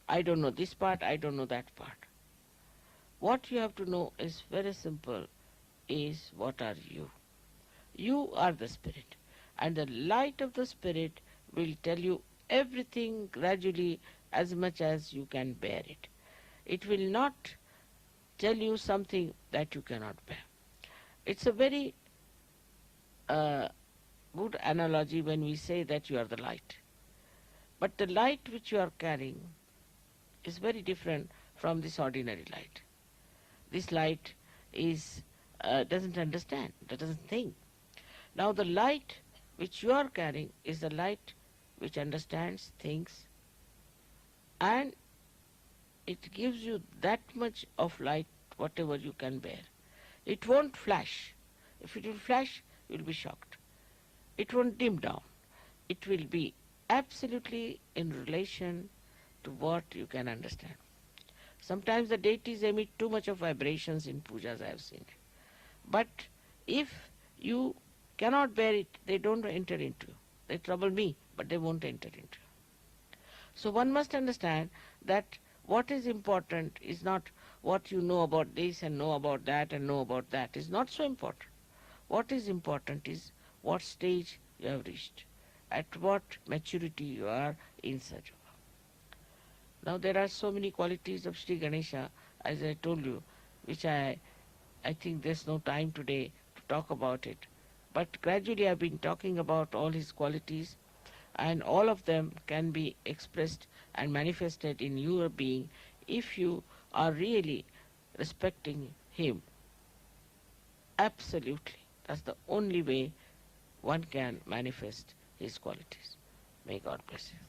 I don't know this part, I don't know that part. What you have to know is very simple, is what are you? You are the spirit, and the light of the spirit will tell you everything gradually as much as you can bear it. It will not tell you something that you cannot bear. It's a very good analogy when we say that you are the light. But the light which you are carrying is very different from this ordinary light. This light is doesn't understand, doesn't think. Now the light which you are carrying is the light which understands, thinks, and it gives you that much of light whatever you can bear. It won't flash. If it will flash, you will be shocked. It won't dim down. It will be absolutely in relation to what you can understand. Sometimes the deities emit too much of vibrations in pujas, I have seen. But if you cannot bear it, they don't enter into you. They trouble me, but they won't enter into you. So one must understand that what is important is not what you know about this and know about that and know about that. Is not so important. What is important is what stage you have reached, at what maturity you are in Sahaja. Now there are so many qualities of Sri Ganesha, as I told you, which I think there's no time today to talk about it. But gradually I've been talking about all his qualities, and all of them can be expressed and manifested in your being if you are really respecting him. Absolutely. That's the only way one can manifest his qualities. May God bless you.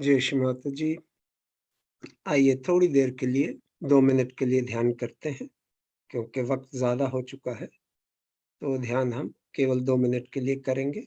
जय श्री माता जी। आइए थोड़ी देर के लिए 2 minute के लिए ध्यान करते हैं, क्योंकि वक्त ज्यादा हो चुका है, तो ध्यान हम केवल 2 मिनट के लिए करेंगे।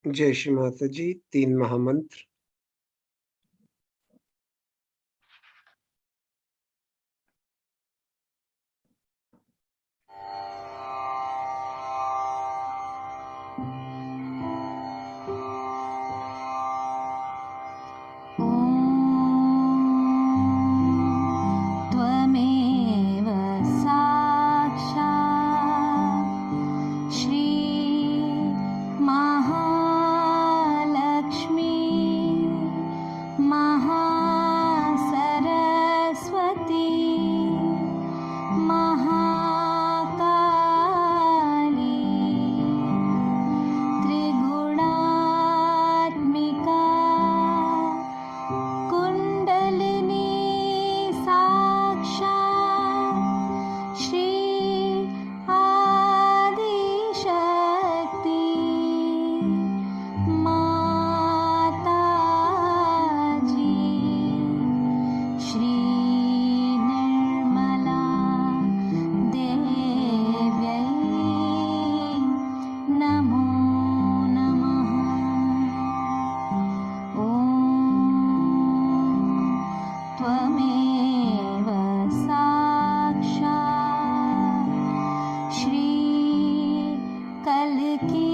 जय श्री माता जी। 3 महामंत्र। त्वमेव साक्षात् श्री महालक्ष्मी महासरस्वती महाकाली त्रिगुणात्मिका कुण्डलिनी साक्षात् श्री आदिशक्ति माताजी श्री निर्मला देव्यै नमो नमः। ॐ त्वमेव साक्षात् श्री कल्की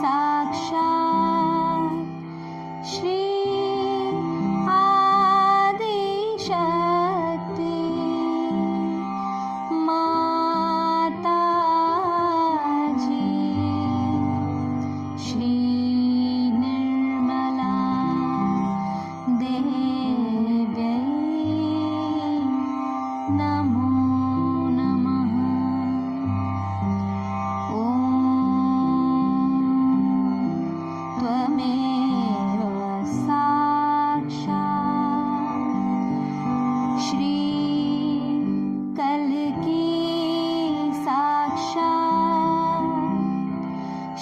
साक्षात् श्री आदिशक्ति माताजी श्री निर्मला देव्यै नमो नमः। ॐ त्वमेव साक्षात् श्री कल्की साक्षात्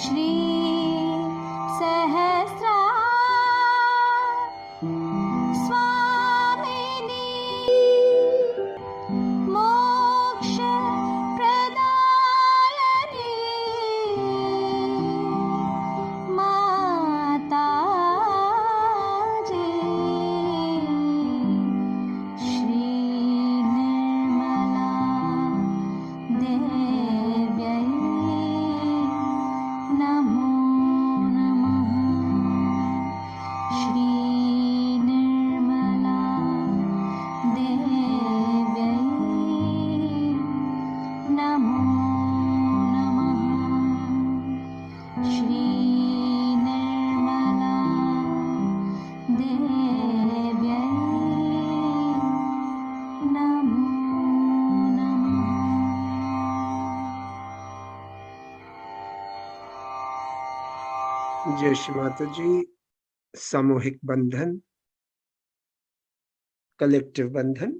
श्री सहस्रा स्वामिनी मोक्ष प्रदायिनी माताजी श्री निर्मला देव्यै नमो नमः। श्री निर्मला देव्यै नमो नमः। श्री निर्मला देव्यै नमो नमः। जय श्री माता जी। सामूहिक बंधन, कलेक्टिव बंधन।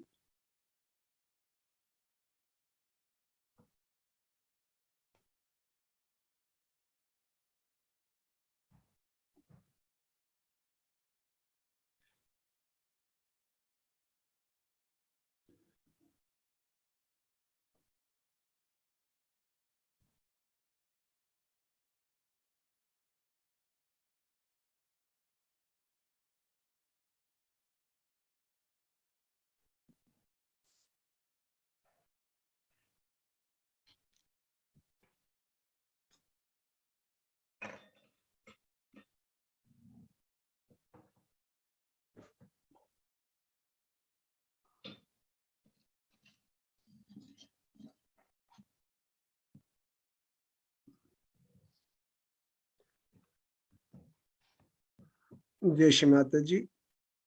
जय श्री माता जी।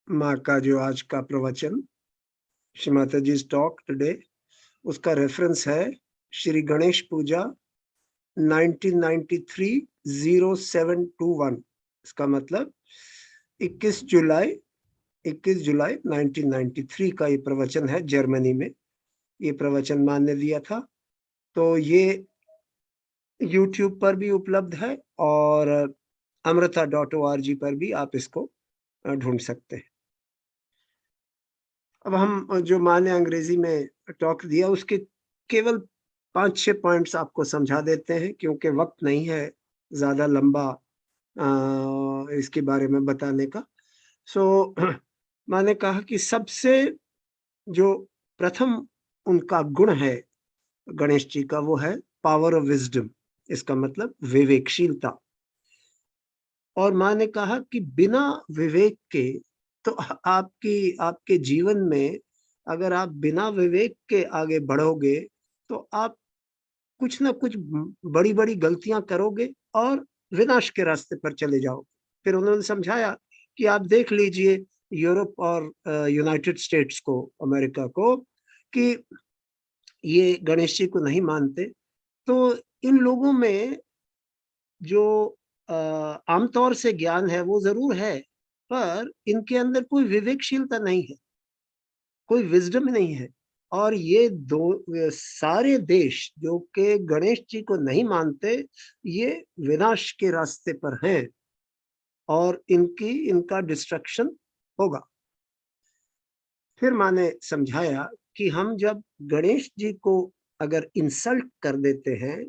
माँ का जो आज का प्रवचन, श्री माता जी टॉक टुडे, उसका रेफरेंस है श्री गणेश पूजा 1993-0721। इसका मतलब 21 जुलाई 1993 का ये प्रवचन है। जर्मनी में ये प्रवचन माँ ने दिया था। तो ये YouTube पर भी उपलब्ध है और amrita.org पर भी आप इसको ढूंढ सकते हैं। अब हम जो माँ ने अंग्रेजी में टॉक दिया उसके केवल 5-6 पॉइंट्स आपको समझा देते हैं, क्योंकि वक्त नहीं है ज्यादा लंबा इसके बारे में बताने का। सो माँ ने कहा कि सबसे जो प्रथम उनका गुण है गणेश जी का, वो है पावर ऑफ विजडम, इसका मतलब विवेकशीलता। और माँ ने कहा कि बिना विवेक के, तो आपके जीवन में अगर आप बिना विवेक के आगे बढ़ोगे तो आप कुछ ना कुछ बड़ी बड़ी गलतियां करोगे और विनाश के रास्ते पर चले जाओगे। फिर उन्होंने समझाया कि आप देख लीजिए यूरोप और यूनाइटेड स्टेट्स को, अमेरिका को, कि ये गणेश जी को नहीं मानते, तो इन लोगों में जो आमतौर से ज्ञान है वो जरूर है, पर इनके अंदर कोई विवेकशीलता नहीं है, कोई विजडम नहीं है। और ये सारे देश जो कि गणेश जी को नहीं मानते, ये विनाश के रास्ते पर हैं और इनका डिस्ट्रक्शन होगा। फिर माँ ने समझाया कि हम जब गणेश जी को अगर इंसल्ट कर देते हैं,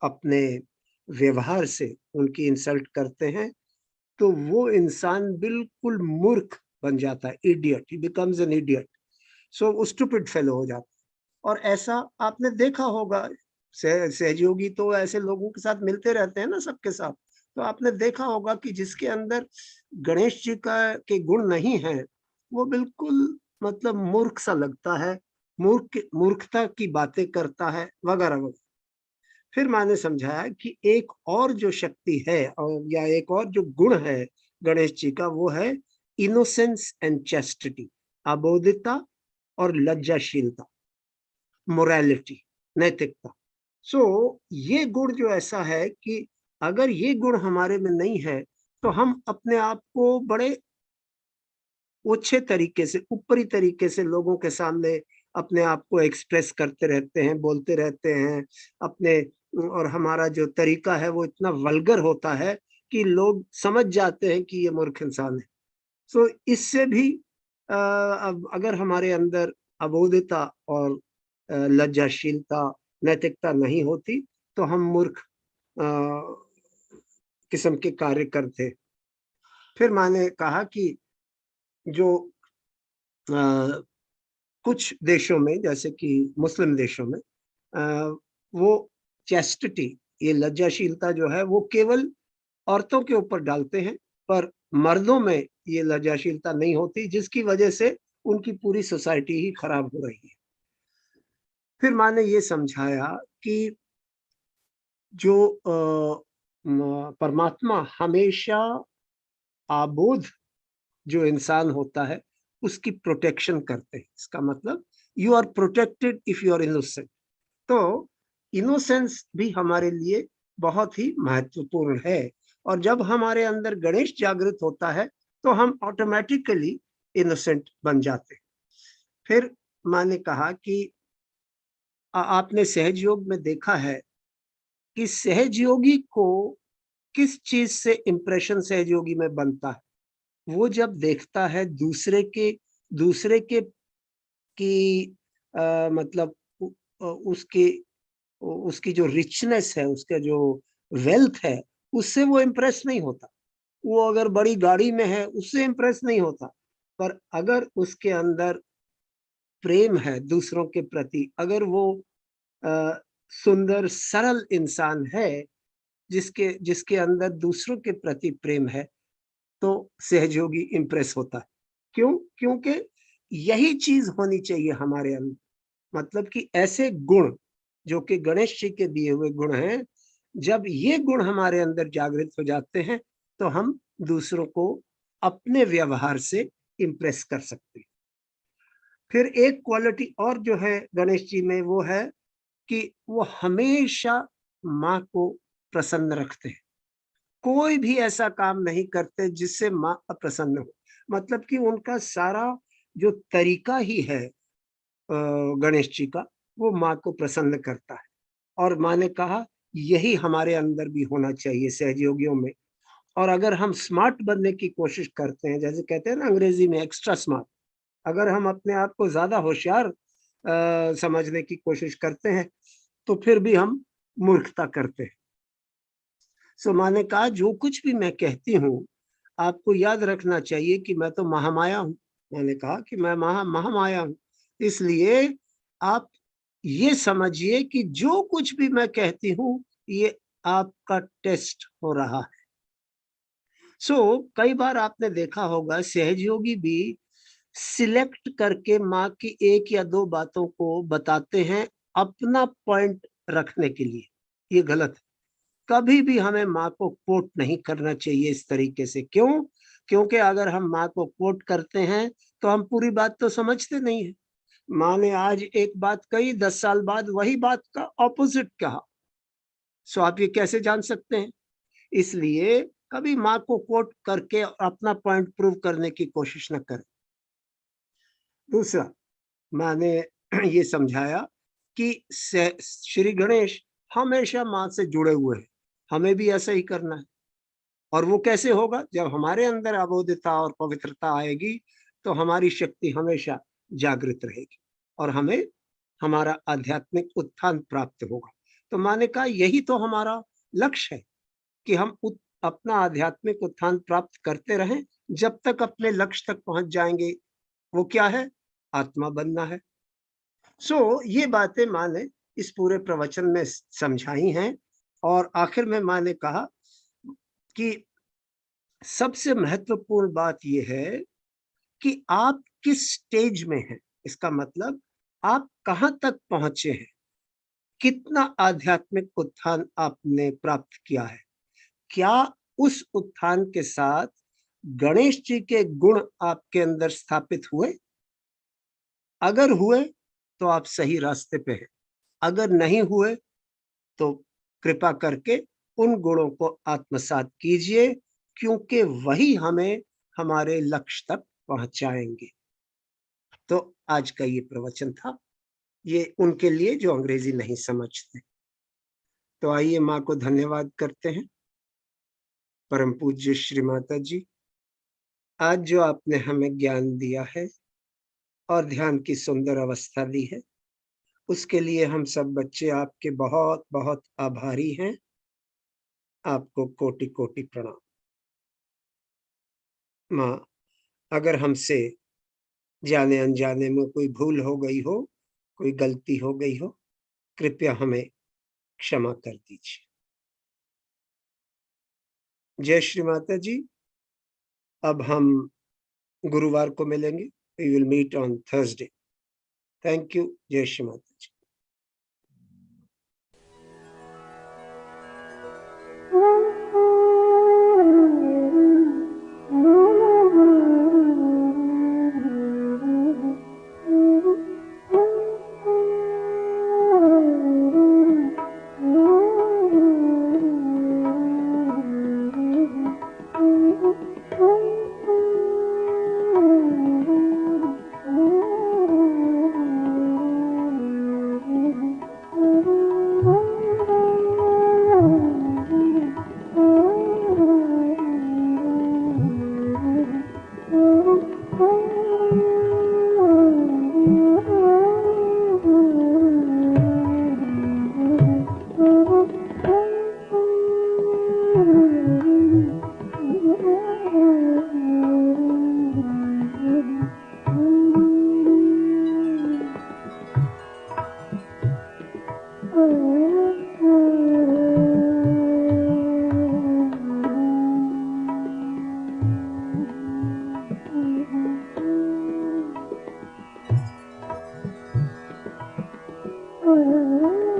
अपने व्यवहार से उनकी इंसल्ट करते हैं, तो वो इंसान बिल्कुल मूर्ख बन जाता है, idiot, he becomes an idiot. So वो स्टूपिड फेलो हो जाता है। और ऐसा आपने देखा होगा, सहयोगी तो ऐसे लोगों के साथ मिलते रहते हैं ना, सबके साथ। तो आपने देखा होगा कि जिसके अंदर गणेश जी के गुण नहीं है, वो बिल्कुल मतलब मूर्ख सा लगता है, मूर्खता की बातें करता है, वगैरह वगैरह। फिर मैंने समझाया कि एक और जो शक्ति है, और या एक और जो गुण है गणेश जी का, वो है इनोसेंस एंड चैस्टिटी, अबोधिता और लज्जाशीलता, मोरालिटी, नैतिकता। सो ये गुण जो ऐसा है कि अगर ये गुण हमारे में नहीं है, तो हम अपने आप को बड़े ओछे तरीके से, ऊपरी तरीके से लोगों के सामने अपने आप को एक्सप्रेस करते रहते हैं, बोलते रहते हैं अपने, और हमारा जो तरीका है वो इतना वल्गर होता है कि लोग समझ जाते हैं कि ये मूर्ख इंसान है। सो इससे भी अब अगर हमारे अंदर अबोधता और लज्जाशीलता, नैतिकता नहीं होती, तो हम मूर्ख किस्म के कार्य करते। फिर मैंने कहा कि जो कुछ देशों में, जैसे कि मुस्लिम देशों में, वो चैस्टिटी, ये लज्जाशीलता जो है वो केवल औरतों के ऊपर डालते हैं, पर मर्दों में ये लज्जाशीलता नहीं होती, जिसकी वजह से उनकी पूरी सोसाइटी ही खराब हो रही है। फिर मैंने ये समझाया कि जो परमात्मा हमेशा आबोध जो इंसान होता है उसकी प्रोटेक्शन करते हैं। इसका मतलब you are protected if you are innocent. तो इनोसेंस भी हमारे लिए बहुत ही महत्वपूर्ण है। और जब हमारे अंदर गणेश जागृत होता है तो हम ऑटोमेटिकली इनोसेंट बन जाते हैं। फिर मैंने कहा कि आपने सहज योग में देखा है कि सहजयोगी को किस चीज से इंप्रेशन सहजयोगी में बनता है। वो जब देखता है दूसरे के की मतलब उसकी उसकी जो रिचनेस है, उसका जो वेल्थ है, उससे वो इम्प्रेस नहीं होता। वो अगर बड़ी गाड़ी में है उससे इम्प्रेस नहीं होता, पर अगर उसके अंदर प्रेम है दूसरों के प्रति, अगर वो सुंदर सरल इंसान है जिसके जिसके अंदर दूसरों के प्रति प्रेम है, तो सहयोगी इम्प्रेस होता है। क्यों? क्योंकि यही चीज होनी चाहिए हमारे अंदर। मतलब कि ऐसे गुण जो कि गणेश जी के दिए हुए गुण हैं, जब ये गुण हमारे अंदर जागृत हो जाते हैं तो हम दूसरों को अपने व्यवहार से इम्प्रेस कर सकते हैं। फिर एक क्वालिटी और जो है गणेश जी में, वो है कि वो हमेशा माँ को प्रसन्न रखते हैं। कोई भी ऐसा काम नहीं करते जिससे माँ अप्रसन्न हो। मतलब कि उनका सारा जो तरीका ही है गणेश जी का, वो माँ को प्रसन्न करता है। और माँ ने कहा यही हमारे अंदर भी होना चाहिए सहयोगियों में। और अगर हम स्मार्ट बनने की कोशिश करते हैं, जैसे कहते हैं ना अंग्रेजी में एक्स्ट्रा स्मार्ट, अगर हम अपने आप को ज्यादा होशियार समझने की कोशिश करते हैं, तो फिर भी हम मूर्खता करते हैं। सो माँ ने कहा जो कुछ भी मैं कहती हूँ, आपको याद रखना चाहिए कि मैं तो महामाया हूँ। मैंने कहा कि मैं महामाया हूँ, इसलिए आप ये समझिए कि जो कुछ भी मैं कहती हूं ये आपका टेस्ट हो रहा है। कई बार आपने देखा होगा सहजयोगी भी सिलेक्ट करके माँ की एक या दो बातों को बताते हैं अपना पॉइंट रखने के लिए। ये गलत है। कभी भी हमें माँ को कोट नहीं करना चाहिए इस तरीके से। क्यों? क्योंकि अगर हम माँ को कोट करते हैं तो हम पूरी बात तो समझते नहीं है। माँ ने आज एक बात कही, 10 साल बाद वही बात का ऑपोजिट कहा। आप ये कैसे जान सकते हैं? इसलिए कभी माँ को कोट करके अपना पॉइंट प्रूव करने की कोशिश न करें। दूसरा, मैंने ये समझाया कि श्री गणेश हमेशा माँ से जुड़े हुए हैं, हमें भी ऐसा ही करना है। और वो कैसे होगा? जब हमारे अंदर अबोधता और पवित्रता आएगी तो हमारी शक्ति हमेशा जागृत रहेगी और हमें हमारा आध्यात्मिक उत्थान प्राप्त होगा। तो माँ ने कहा यही तो हमारा लक्ष्य है कि हम अपना आध्यात्मिक उत्थान प्राप्त करते रहें जब तक अपने लक्ष्य तक पहुंच जाएंगे। वो क्या है? आत्मा बनना है। ये बातें माँ ने इस पूरे प्रवचन में समझाई हैं। और आखिर में माँ ने कहा कि सबसे महत्वपूर्ण बात यह है कि आप किस स्टेज में हैं। इसका मतलब आप कहां तक पहुंचे हैं, कितना आध्यात्मिक उत्थान आपने प्राप्त किया है, क्या उस उत्थान के साथ गणेश जी के गुण आपके अंदर स्थापित हुए? अगर हुए तो आप सही रास्ते पे हैं, अगर नहीं हुए तो कृपा करके उन गुणों को आत्मसात कीजिए, क्योंकि वही हमें हमारे लक्ष्य तक पहुंचाएंगे। तो आज का ये प्रवचन था, ये उनके लिए जो अंग्रेजी नहीं समझते। तो आइए माँ को धन्यवाद करते हैं। परम पूज्य श्री माता जी, आज जो आपने हमें ज्ञान दिया है और ध्यान की सुंदर अवस्था दी है, उसके लिए हम सब बच्चे आपके बहुत बहुत आभारी हैं। आपको कोटि कोटि प्रणाम। माँ, अगर हमसे जाने अनजाने में कोई भूल हो गई हो, कोई गलती हो गई हो, कृपया हमें क्षमा कर दीजिए। जय श्री माता जी। अब हम गुरुवार को मिलेंगे। We will meet on Thursday. Thank you. जय श्री माता जी। Oh